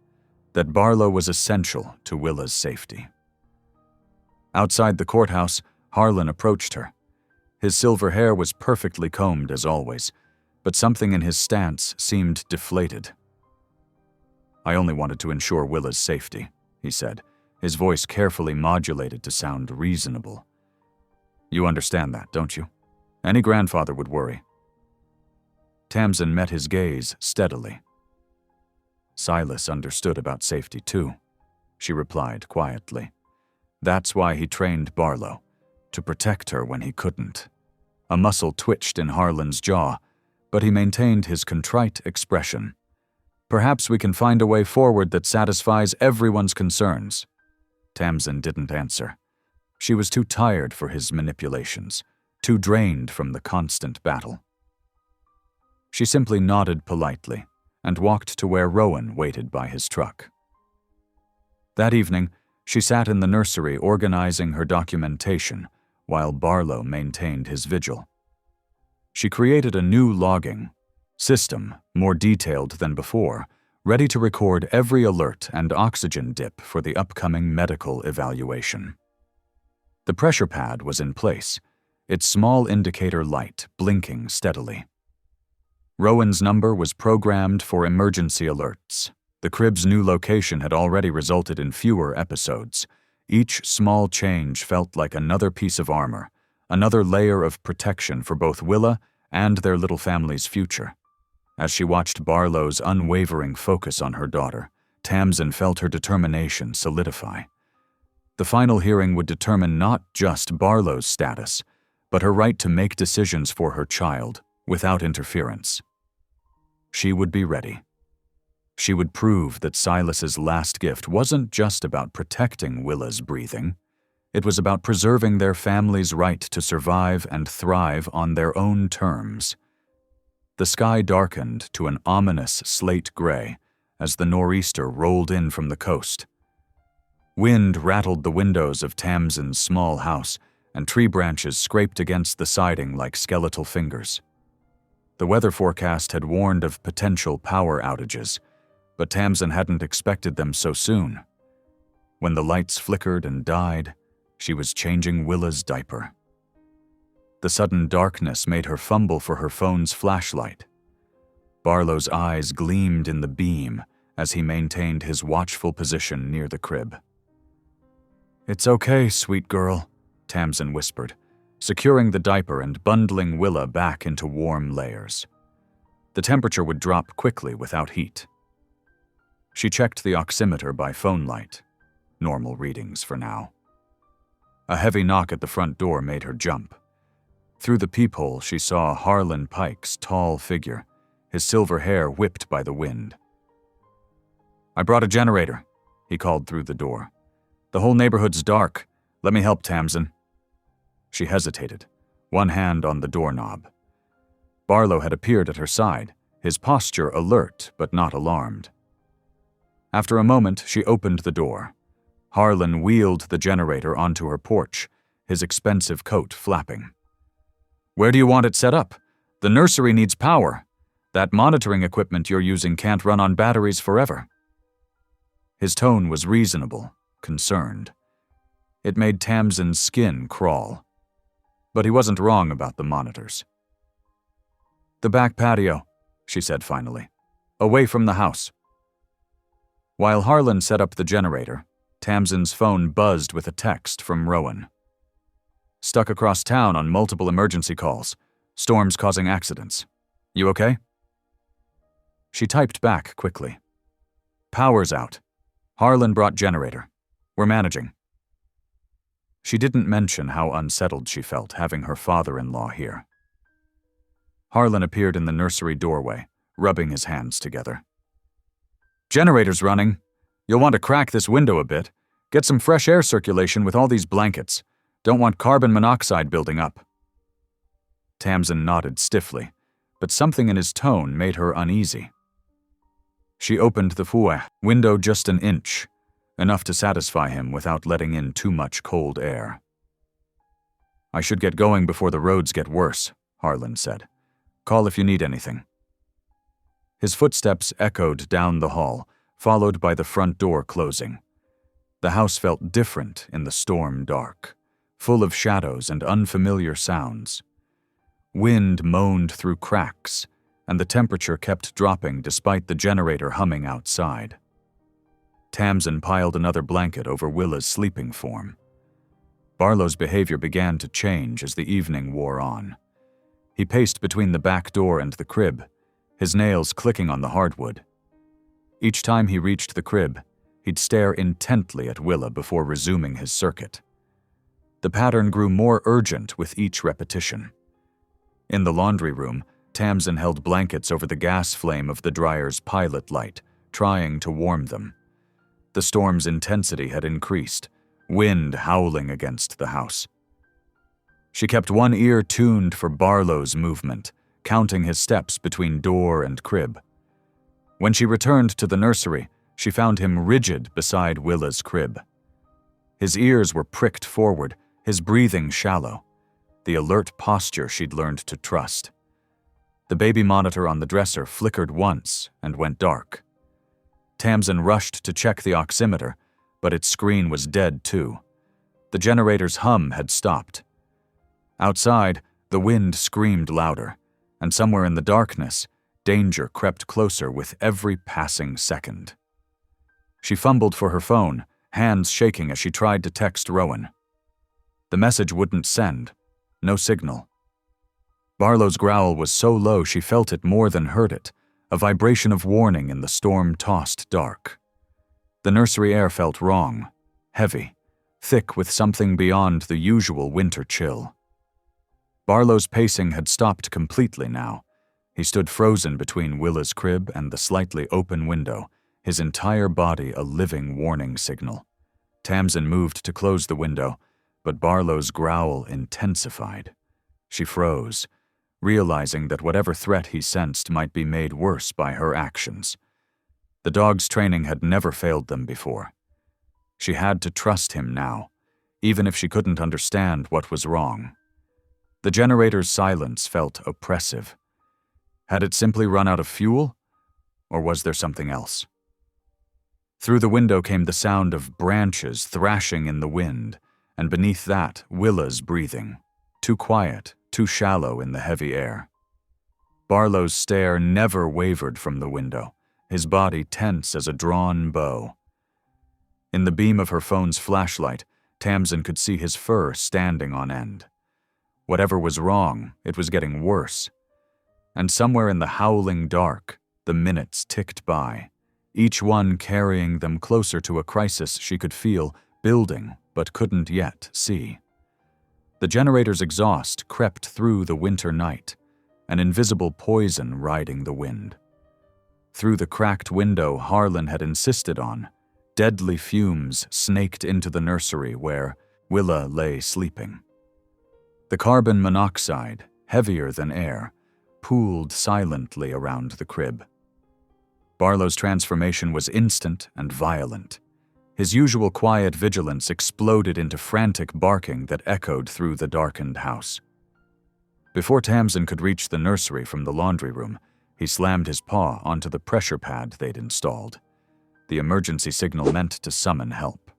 that Barlow was essential to Willa's safety. Outside the courthouse, Harlan approached her. His silver hair was perfectly combed as always, but something in his stance seemed deflated. "I only wanted to ensure Willa's safety," he said, his voice carefully modulated to sound reasonable. "You understand that, don't you? Any grandfather would worry." Tamsin met his gaze steadily. "Silas understood about safety too," she replied quietly. "That's why he trained Barlow, to protect her when he couldn't." A muscle twitched in Harlan's jaw, but he maintained his contrite expression. "Perhaps we can find a way forward that satisfies everyone's concerns." Tamsin didn't answer. She was too tired for his manipulations, too drained from the constant battle. She simply nodded politely and walked to where Rowan waited by his truck. That evening, she sat in the nursery organizing her documentation while Barlow maintained his vigil. She created a new logging system, more detailed than before, ready to record every alert and oxygen dip for the upcoming medical evaluation. The pressure pad was in place, its small indicator light blinking steadily. Rowan's number was programmed for emergency alerts. The crib's new location had already resulted in fewer episodes. Each small change felt like another piece of armor, another layer of protection for both Willa and their little family's future. As she watched Barlow's unwavering focus on her daughter, Tamsin felt her determination solidify. The final hearing would determine not just Barlow's status, but her right to make decisions for her child without interference. She would be ready. She would prove that Silas's last gift wasn't just about protecting Willa's breathing. It was about preserving their family's right to survive and thrive on their own terms. The sky darkened to an ominous slate gray as the nor'easter rolled in from the coast. Wind rattled the windows of Tamsin's small house, and tree branches scraped against the siding like skeletal fingers. The weather forecast had warned of potential power outages, but Tamsin hadn't expected them so soon. When the lights flickered and died, she was changing Willa's diaper. The sudden darkness made her fumble for her phone's flashlight. Barlow's eyes gleamed in the beam as he maintained his watchful position near the crib. "It's okay, sweet girl," Tamsin whispered, securing the diaper and bundling Willa back into warm layers. The temperature would drop quickly without heat. She checked the oximeter by phone light. Normal readings for now. A heavy knock at the front door made her jump. Through the peephole, she saw Harlan Pike's tall figure, his silver hair whipped by the wind. "I brought a generator," he called through the door. "The whole neighborhood's dark. Let me help, Tamsin." She hesitated, one hand on the doorknob. Barlow had appeared at her side, his posture alert but not alarmed. After a moment, she opened the door. Harlan wheeled the generator onto her porch, his expensive coat flapping. "Where do you want it set up? The nursery needs power. That monitoring equipment you're using can't run on batteries forever." His tone was reasonable, concerned. It made Tamsin's skin crawl. But he wasn't wrong about the monitors. "The back patio," she said finally. "Away from the house." While Harlan set up the generator, Tamsin's phone buzzed with a text from Rowan. "Stuck across town on multiple emergency calls. Storms causing accidents. You okay?" She typed back quickly. "Power's out. Harlan brought generator. We're managing." She didn't mention how unsettled she felt having her father-in-law here. Harlan appeared in the nursery doorway, rubbing his hands together. "Generator's running. You'll want to crack this window a bit. Get some fresh air circulation with all these blankets. Don't want carbon monoxide building up." Tamsin nodded stiffly, but something in his tone made her uneasy. She opened the fouet window just an inch, enough to satisfy him without letting in too much cold air. "I should get going before the roads get worse," Harlan said. "Call if you need anything." His footsteps echoed down the hall, followed by the front door closing. The house felt different in the storm dark, full of shadows and unfamiliar sounds. Wind moaned through cracks, and the temperature kept dropping despite the generator humming outside. Tamsin piled another blanket over Willa's sleeping form. Barlow's behavior began to change as the evening wore on. He paced between the back door and the crib, his nails clicking on the hardwood. Each time he reached the crib, he'd stare intently at Willa before resuming his circuit. The pattern grew more urgent with each repetition. In the laundry room, Tamsin held blankets over the gas flame of the dryer's pilot light, trying to warm them. The storm's intensity had increased, wind howling against the house. She kept one ear tuned for Barlow's movement, counting his steps between door and crib. When she returned to the nursery, she found him rigid beside Willa's crib. His ears were pricked forward, his breathing shallow, the alert posture she'd learned to trust. The baby monitor on the dresser flickered once and went dark. Tamsin rushed to check the oximeter, but its screen was dead too. The generator's hum had stopped. Outside, the wind screamed louder, and somewhere in the darkness, danger crept closer with every passing second. She fumbled for her phone, hands shaking as she tried to text Rowan. The message wouldn't send. No signal. Barlow's growl was so low she felt it more than heard it, a vibration of warning in the storm-tossed dark. The nursery air felt wrong, heavy, thick with something beyond the usual winter chill. Barlow's pacing had stopped completely now. He stood frozen between Willa's crib and the slightly open window, his entire body a living warning signal. Tamsin moved to close the window, but Barlow's growl intensified. She froze, realizing that whatever threat he sensed might be made worse by her actions. The dog's training had never failed them before. She had to trust him now, even if she couldn't understand what was wrong. The generator's silence felt oppressive. Had it simply run out of fuel, or was there something else? Through the window came the sound of branches thrashing in the wind, and beneath that, Willa's breathing, too quiet, too shallow in the heavy air. Barlow's stare never wavered from the window, his body tense as a drawn bow. In the beam of her phone's flashlight, Tamsin could see his fur standing on end. Whatever was wrong, it was getting worse. And somewhere in the howling dark, the minutes ticked by, each one carrying them closer to a crisis she could feel building but couldn't yet see. The generator's exhaust crept through the winter night, an invisible poison riding the wind. Through the cracked window Harlan had insisted on, deadly fumes snaked into the nursery where Willa lay sleeping. The carbon monoxide, heavier than air, pooled silently around the crib. Barlow's transformation was instant and violent. His usual quiet vigilance exploded into frantic barking that echoed through the darkened house. Before Tamsin could reach the nursery from the laundry room, he slammed his paw onto the pressure pad they'd installed. The emergency signal meant to summon help.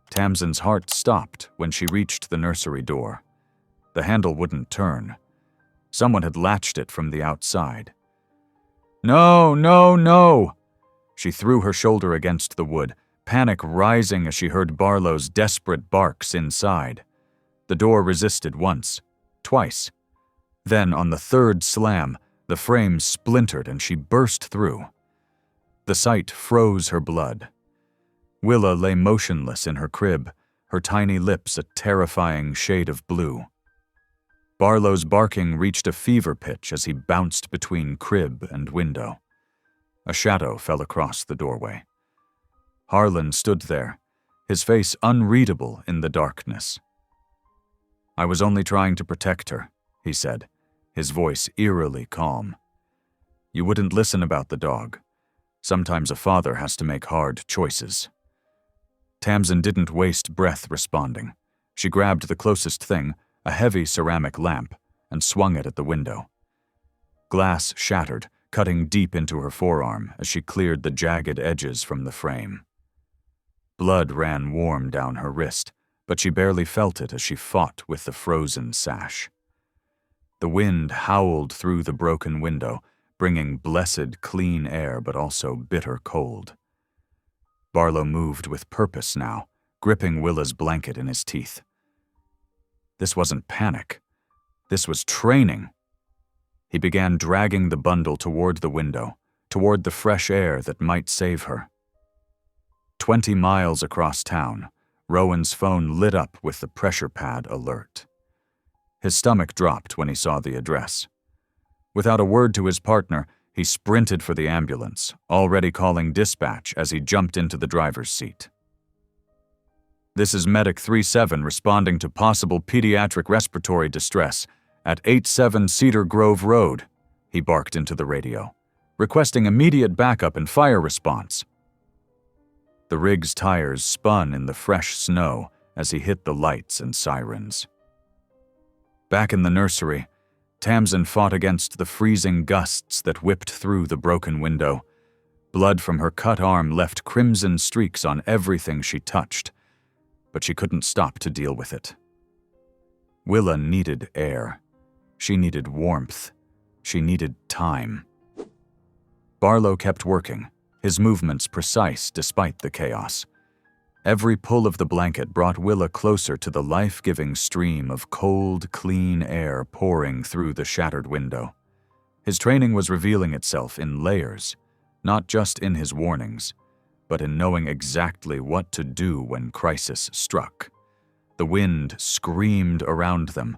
Tamsin's heart stopped when she reached the nursery door. The handle wouldn't turn. Someone had latched it from the outside. No, no, no! She threw her shoulder against the wood, panic rising as she heard Barlow's desperate barks inside. The door resisted once, twice. Then, on the third slam, the frame splintered and she burst through. The sight froze her blood. Willa lay motionless in her crib, her tiny lips a terrifying shade of blue. Barlow's barking reached a fever pitch as he bounced between crib and window. A shadow fell across the doorway. Harlan stood there, his face unreadable in the darkness. "I was only trying to protect her," he said, his voice eerily calm. "You wouldn't listen about the dog. Sometimes a father has to make hard choices." Tamsin didn't waste breath responding. She grabbed the closest thing, a heavy ceramic lamp, and swung it at the window. Glass shattered, cutting deep into her forearm as she cleared the jagged edges from the frame. Blood ran warm down her wrist, but she barely felt it as she fought with the frozen sash. The wind howled through the broken window, bringing blessed clean air but also bitter cold. Barlow moved with purpose now, gripping Willa's blanket in his teeth. This wasn't panic. This was training. He began dragging the bundle toward the window, toward the fresh air that might save her. 20 miles across town, Rowan's phone lit up with the pressure pad alert. His stomach dropped when he saw the address. Without a word to his partner, he sprinted for the ambulance, already calling dispatch as he jumped into the driver's seat. "This is Medic 37 responding to possible pediatric respiratory distress at 87 Cedar Grove Road," he barked into the radio, requesting immediate backup and fire response. The rig's tires spun in the fresh snow as he hit the lights and sirens. Back in the nursery, Tamsin fought against the freezing gusts that whipped through the broken window. Blood from her cut arm left crimson streaks on everything she touched. but she couldn't stop to deal with it. Willa needed air. She needed warmth. She needed time. Barlow kept working, his movements precise despite the chaos. Every pull of the blanket brought Willa closer to the life-giving stream of cold, clean air pouring through the shattered window. His training was revealing itself in layers, not just in his warnings, but in knowing exactly what to do when crisis struck. The wind screamed around them,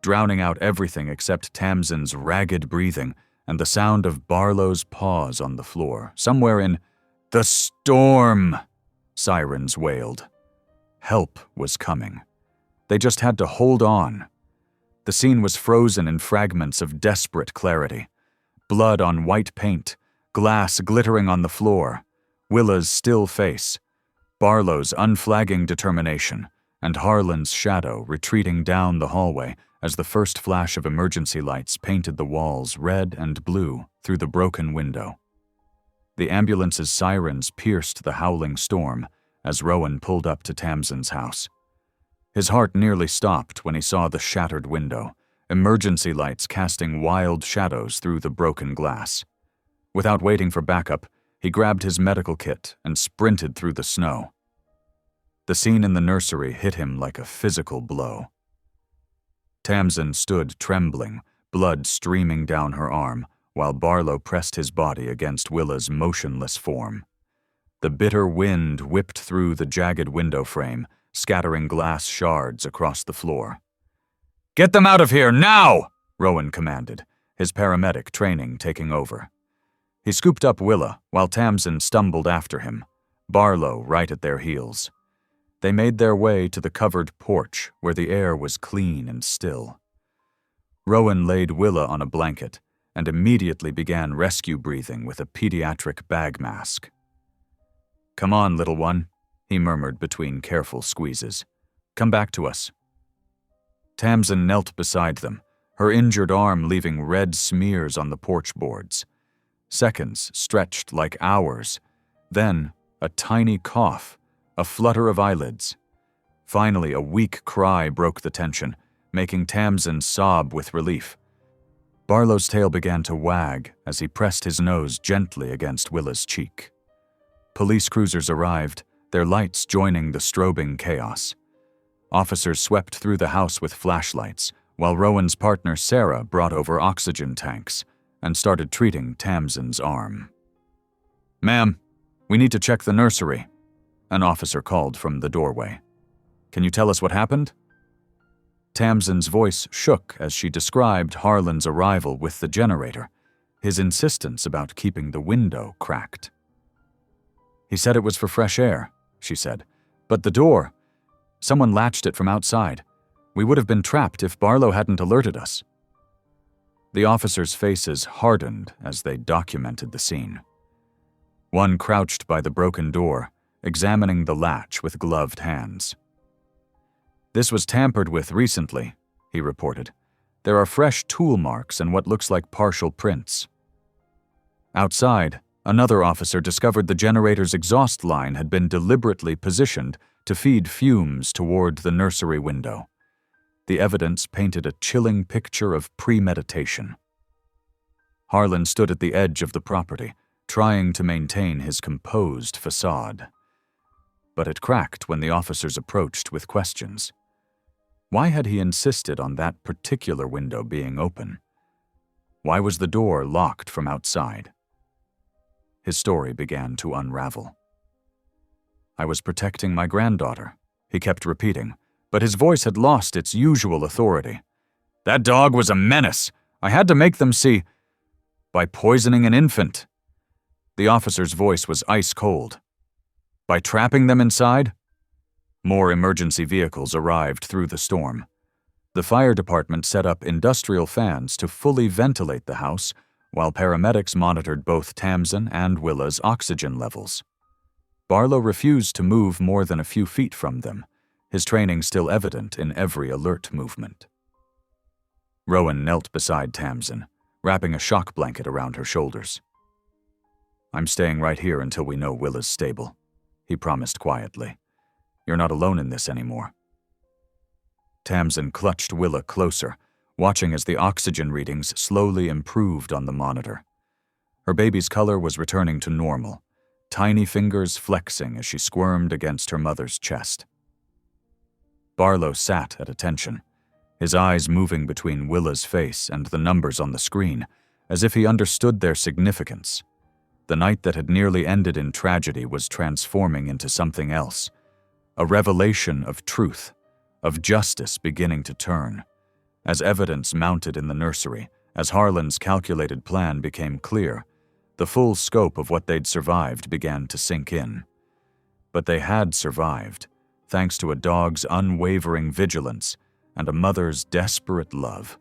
drowning out everything except Tamsin's ragged breathing and the sound of Barlow's paws on the floor. Somewhere in the storm, sirens wailed. Help was coming. They just had to hold on. The scene was frozen in fragments of desperate clarity. Blood on white paint, glass glittering on the floor, Willa's still face, Barlow's unflagging determination, and Harlan's shadow retreating down the hallway as the first flash of emergency lights painted the walls red and blue through the broken window. The ambulance's sirens pierced the howling storm as Rowan pulled up to Tamsin's house. His heart nearly stopped when he saw the shattered window, emergency lights casting wild shadows through the broken glass. Without waiting for backup, he grabbed his medical kit and sprinted through the snow. The scene in the nursery hit him like a physical blow. Tamsin stood trembling, blood streaming down her arm, while Barlow pressed his body against Willa's motionless form. The bitter wind whipped through the jagged window frame, scattering glass shards across the floor. "Get them out of here, now!" Rowan commanded, his paramedic training taking over. He scooped up Willa while Tamsin stumbled after him, Barlow right at their heels. They made their way to the covered porch where the air was clean and still. Rowan laid Willa on a blanket and immediately began rescue breathing with a pediatric bag mask. "Come on, little one," he murmured between careful squeezes. "Come back to us." Tamsin knelt beside them, her injured arm leaving red smears on the porch boards. Seconds stretched like hours, then a tiny cough, a flutter of eyelids. Finally, a weak cry broke the tension, making Tamsin sob with relief. Barlow's tail began to wag as he pressed his nose gently against Willa's cheek. Police cruisers arrived, their lights joining the strobing chaos. Officers swept through the house with flashlights, while Rowan's partner Sarah brought over oxygen tanks and started treating Tamsin's arm. "Ma'am, we need to check the nursery," an officer called from the doorway. "Can you tell us what happened?" Tamsin's voice shook as she described Harlan's arrival with the generator, his insistence about keeping the window cracked. "He said it was for fresh air," she said, "but the door, someone latched it from outside. We would have been trapped if Barlow hadn't alerted us." The officers' faces hardened as they documented the scene. One crouched by the broken door, examining the latch with gloved hands. "This was tampered with recently," he reported. "There are fresh tool marks and what looks like partial prints." Outside, another officer discovered the generator's exhaust line had been deliberately positioned to feed fumes toward the nursery window. The evidence painted a chilling picture of premeditation. Harlan stood at the edge of the property, trying to maintain his composed facade. But it cracked when the officers approached with questions. Why had he insisted on that particular window being open? Why was the door locked from outside? His story began to unravel. "I was protecting my granddaughter," he kept repeating, but his voice had lost its usual authority. "That dog was a menace. I had to make them see. By poisoning an infant." The officer's voice was ice cold. "By trapping them inside?" More emergency vehicles arrived through the storm. The fire department set up industrial fans to fully ventilate the house, while paramedics monitored both Tamsin and Willa's oxygen levels. Barlow refused to move more than a few feet from them, his training still evident in every alert movement. Rowan knelt beside Tamsin, wrapping a shock blanket around her shoulders. "I'm staying right here until we know Willa's stable," he promised quietly. You're not alone in this anymore." Tamsin clutched Willa closer, watching as the oxygen readings slowly improved on the monitor. Her baby's color was returning to normal, tiny fingers flexing as she squirmed against her mother's chest. Barlow sat at attention, his eyes moving between Willa's face and the numbers on the screen, as if he understood their significance. The night that had nearly ended in tragedy was transforming into something else, a revelation of truth, of justice beginning to turn. As evidence mounted in the nursery, as Harlan's calculated plan became clear, the full scope of what they'd survived began to sink in. But they had survived, thanks to a dog's unwavering vigilance and a mother's desperate love.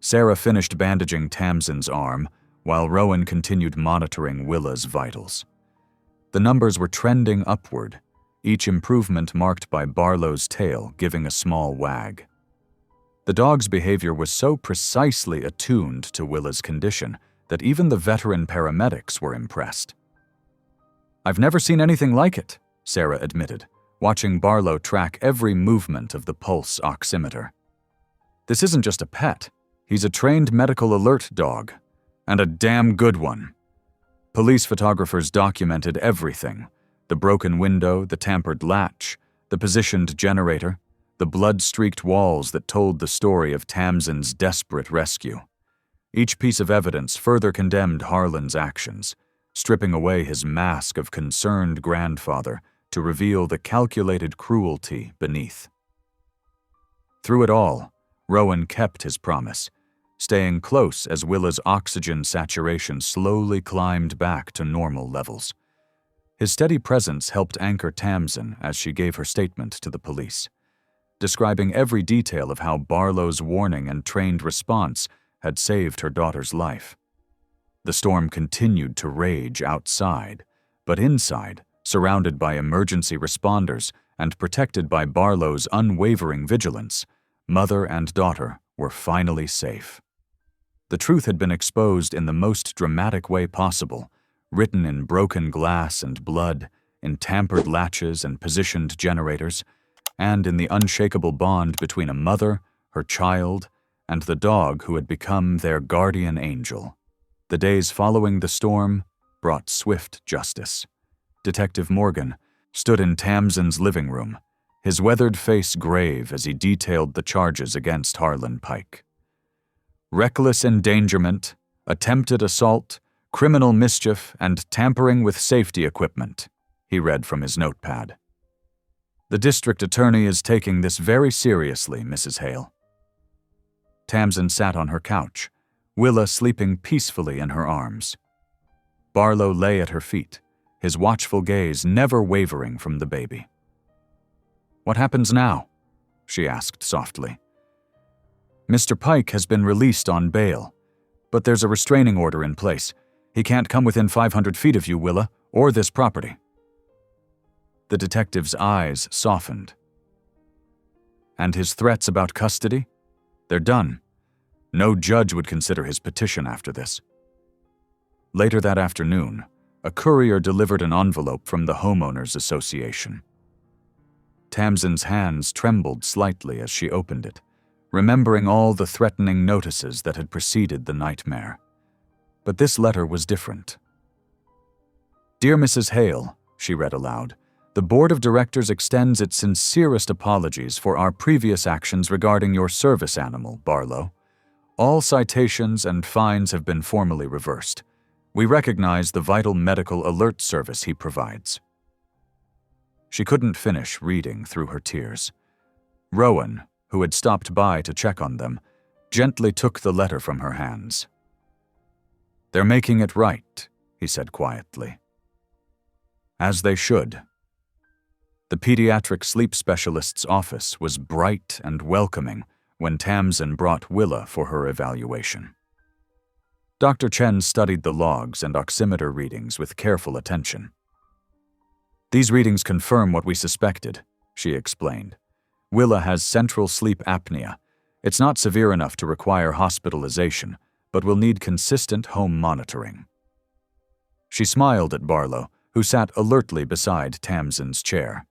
Sarah finished bandaging Tamsin's arm, while Rowan continued monitoring Willa's vitals. The numbers were trending upward, each improvement marked by Barlow's tail giving a small wag. The dog's behavior was so precisely attuned to Willa's condition that even the veteran paramedics were impressed. "I've never seen anything like it," Sarah admitted, watching Barlow track every movement of the pulse oximeter. "This isn't just a pet. He's a trained medical alert dog, and a damn good one." Police photographers documented everything: the broken window, the tampered latch, the positioned generator, the blood-streaked walls that told the story of Tamsin's desperate rescue. Each piece of evidence further condemned Harlan's actions, stripping away his mask of concerned grandfather to reveal the calculated cruelty beneath. Through it all, Rowan kept his promise, staying close as Willa's oxygen saturation slowly climbed back to normal levels. His steady presence helped anchor Tamsin as she gave her statement to the police, describing every detail of how Barlow's warning and trained response had saved her daughter's life. The storm continued to rage outside, but inside, surrounded by emergency responders and protected by Barlow's unwavering vigilance, mother and daughter were finally safe. The truth had been exposed in the most dramatic way possible, written in broken glass and blood, in tampered latches and positioned generators, and in the unshakable bond between a mother, her child, and the dog who had become their guardian angel. The days following the storm brought swift justice. Detective Morgan stood in Tamsin's living room, his weathered face grave as he detailed the charges against Harlan Pike. "Reckless endangerment, attempted assault, criminal mischief, and tampering with safety equipment," he read from his notepad. "The district attorney is taking this very seriously, Mrs. Hale." Tamsin sat on her couch, Willa sleeping peacefully in her arms. Barlow lay at her feet, his watchful gaze never wavering from the baby. "What happens now?" she asked softly. "Mr. Pike has been released on bail, but there's a restraining order in place. He can't come within 500 feet of you, Willa, or this property." The detective's eyes softened. "And his threats about custody? They're done. No judge would consider his petition after this." Later that afternoon, a courier delivered an envelope from the Homeowners Association. Tamsin's hands trembled slightly as she opened it, remembering all the threatening notices that had preceded the nightmare. But this letter was different. "Dear Mrs. Hale," she read aloud, "the Board of Directors extends its sincerest apologies for our previous actions regarding your service animal, Barlow. All citations and fines have been formally reversed. We recognize the vital medical alert service he provides." She couldn't finish reading through her tears. Rowan, who had stopped by to check on them, gently took the letter from her hands. "They're making it right," he said quietly. "As they should." The pediatric sleep specialist's office was bright and welcoming when Tamsin brought Willa for her evaluation. Dr. Chen studied the logs and oximeter readings with careful attention. "These readings confirm what we suspected," she explained. "Willa has central sleep apnea. It's not severe enough to require hospitalization, but will need consistent home monitoring." She smiled at Barlow, who sat alertly beside Tamsin's chair.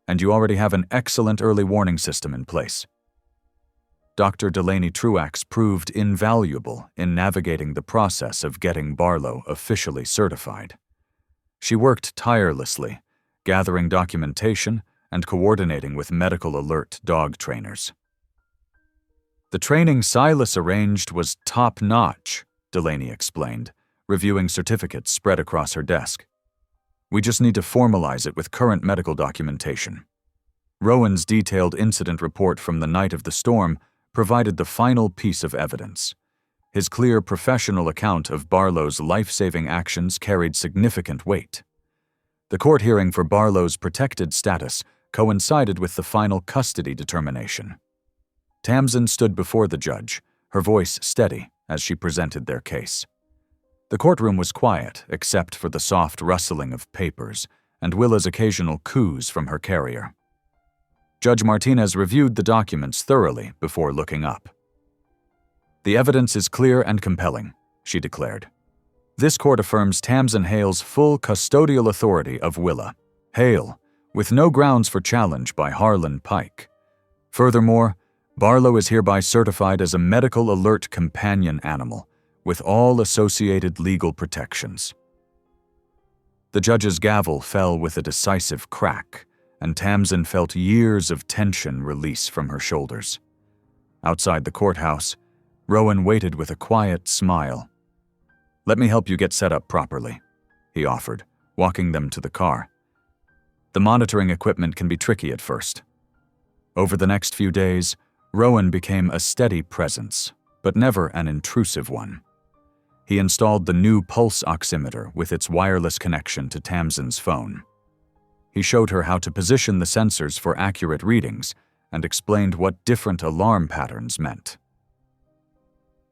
and you already have an excellent early warning system in place. Dr. Delaney Truax proved invaluable in navigating the process of getting Barlow officially certified. She worked tirelessly, gathering documentation and coordinating with medical alert dog trainers. The training Silas arranged was top-notch, Delaney explained, reviewing certificates spread across her desk. We just need to formalize it with current medical documentation. Rowan's detailed incident report from the night of the storm provided the final piece of evidence. His clear professional account of Barlow's life-saving actions carried significant weight. The court hearing for Barlow's protected status coincided with the final custody determination. Tamsin stood before the judge, her voice steady as she presented their case. The courtroom was quiet except for the soft rustling of papers and Willa's occasional coos from her carrier. Judge Martinez reviewed the documents thoroughly before looking up. The evidence is clear and compelling, she declared. This court affirms Tamsin Hale's full custodial authority of Willa. Hale, with no grounds for challenge by Harlan Pike. Furthermore, Barlow is hereby certified as a medical alert companion animal, with all associated legal protections. The judge's gavel fell with a decisive crack, and Tamsin felt years of tension release from her shoulders. Outside the courthouse, Rowan waited with a quiet smile. "Let me help you get set up properly," he offered, walking them to the car. "The monitoring equipment can be tricky at first." Over the next few days, Rowan became a steady presence, but never an intrusive one. He installed the new pulse oximeter with its wireless connection to Tamsin's phone. He showed her how to position the sensors for accurate readings and explained what different alarm patterns meant.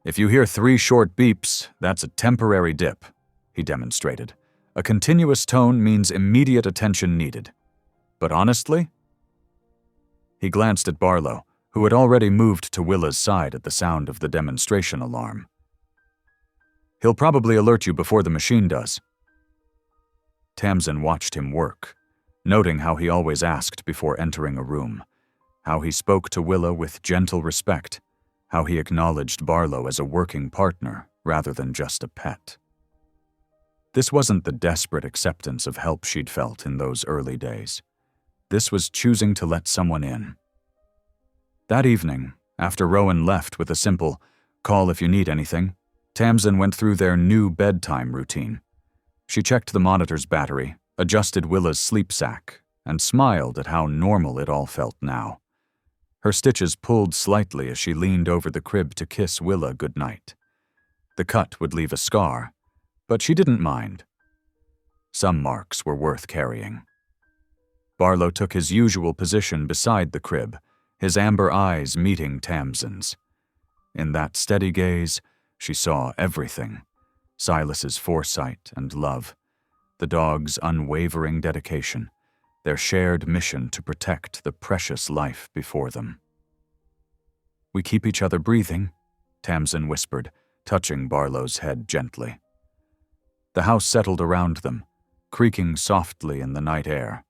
"If you hear 3 short beeps, that's a temporary dip," he demonstrated. "A continuous tone means immediate attention needed. But honestly?" He glanced at Barlow, who had already moved to Willa's side at the sound of the demonstration alarm. "He'll probably alert you before the machine does." Tamsin watched him work, noting how he always asked before entering a room, how he spoke to Willa with gentle respect, how he acknowledged Barlow as a working partner rather than just a pet. This wasn't the desperate acceptance of help she'd felt in those early days. This was choosing to let someone in. That evening, after Rowan left with a simple, "Call if you need anything," Tamsin went through their new bedtime routine. She checked the monitor's battery, adjusted Willa's sleep sack, and smiled at how normal it all felt now. Her stitches pulled slightly as she leaned over the crib to kiss Willa goodnight. The cut would leave a scar, but she didn't mind. Some marks were worth carrying. Barlow took his usual position beside the crib, his amber eyes meeting Tamsin's. In that steady gaze, she saw everything: Silas's foresight and love, the dog's unwavering dedication, their shared mission to protect the precious life before them. "We keep each other breathing," Tamsin whispered, touching Barlow's head gently. The house settled around them, creaking softly in the night air.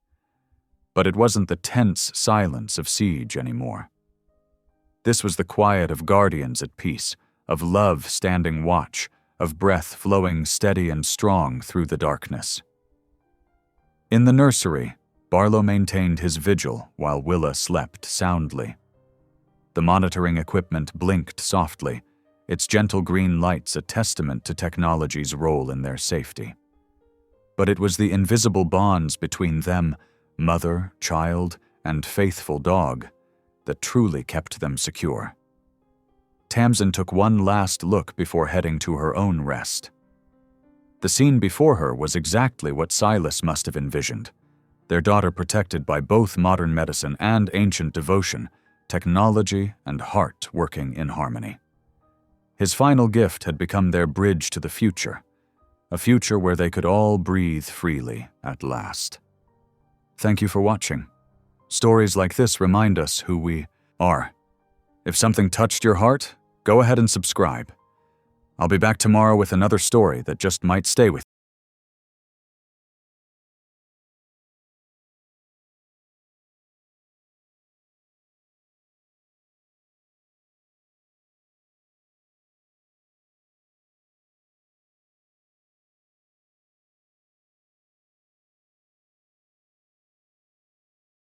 But it wasn't the tense silence of siege anymore. This was the quiet of guardians at peace, of love standing watch, of breath flowing steady and strong through the darkness. In the nursery, Barlow maintained his vigil while Willa slept soundly. The monitoring equipment blinked softly, its gentle green lights a testament to technology's role in their safety. But it was the invisible bonds between them, mother, child, and faithful dog, that truly kept them secure. Tamsin took one last look before heading to her own rest. The scene before her was exactly what Silas must have envisioned: their daughter protected by both modern medicine and ancient devotion, technology and heart working in harmony. His final gift had become their bridge to the future, a future where they could all breathe freely at last. Thank you for watching. Stories like this remind us who we are. If something touched your heart, go ahead and subscribe. I'll be back tomorrow with another story that just might stay with you.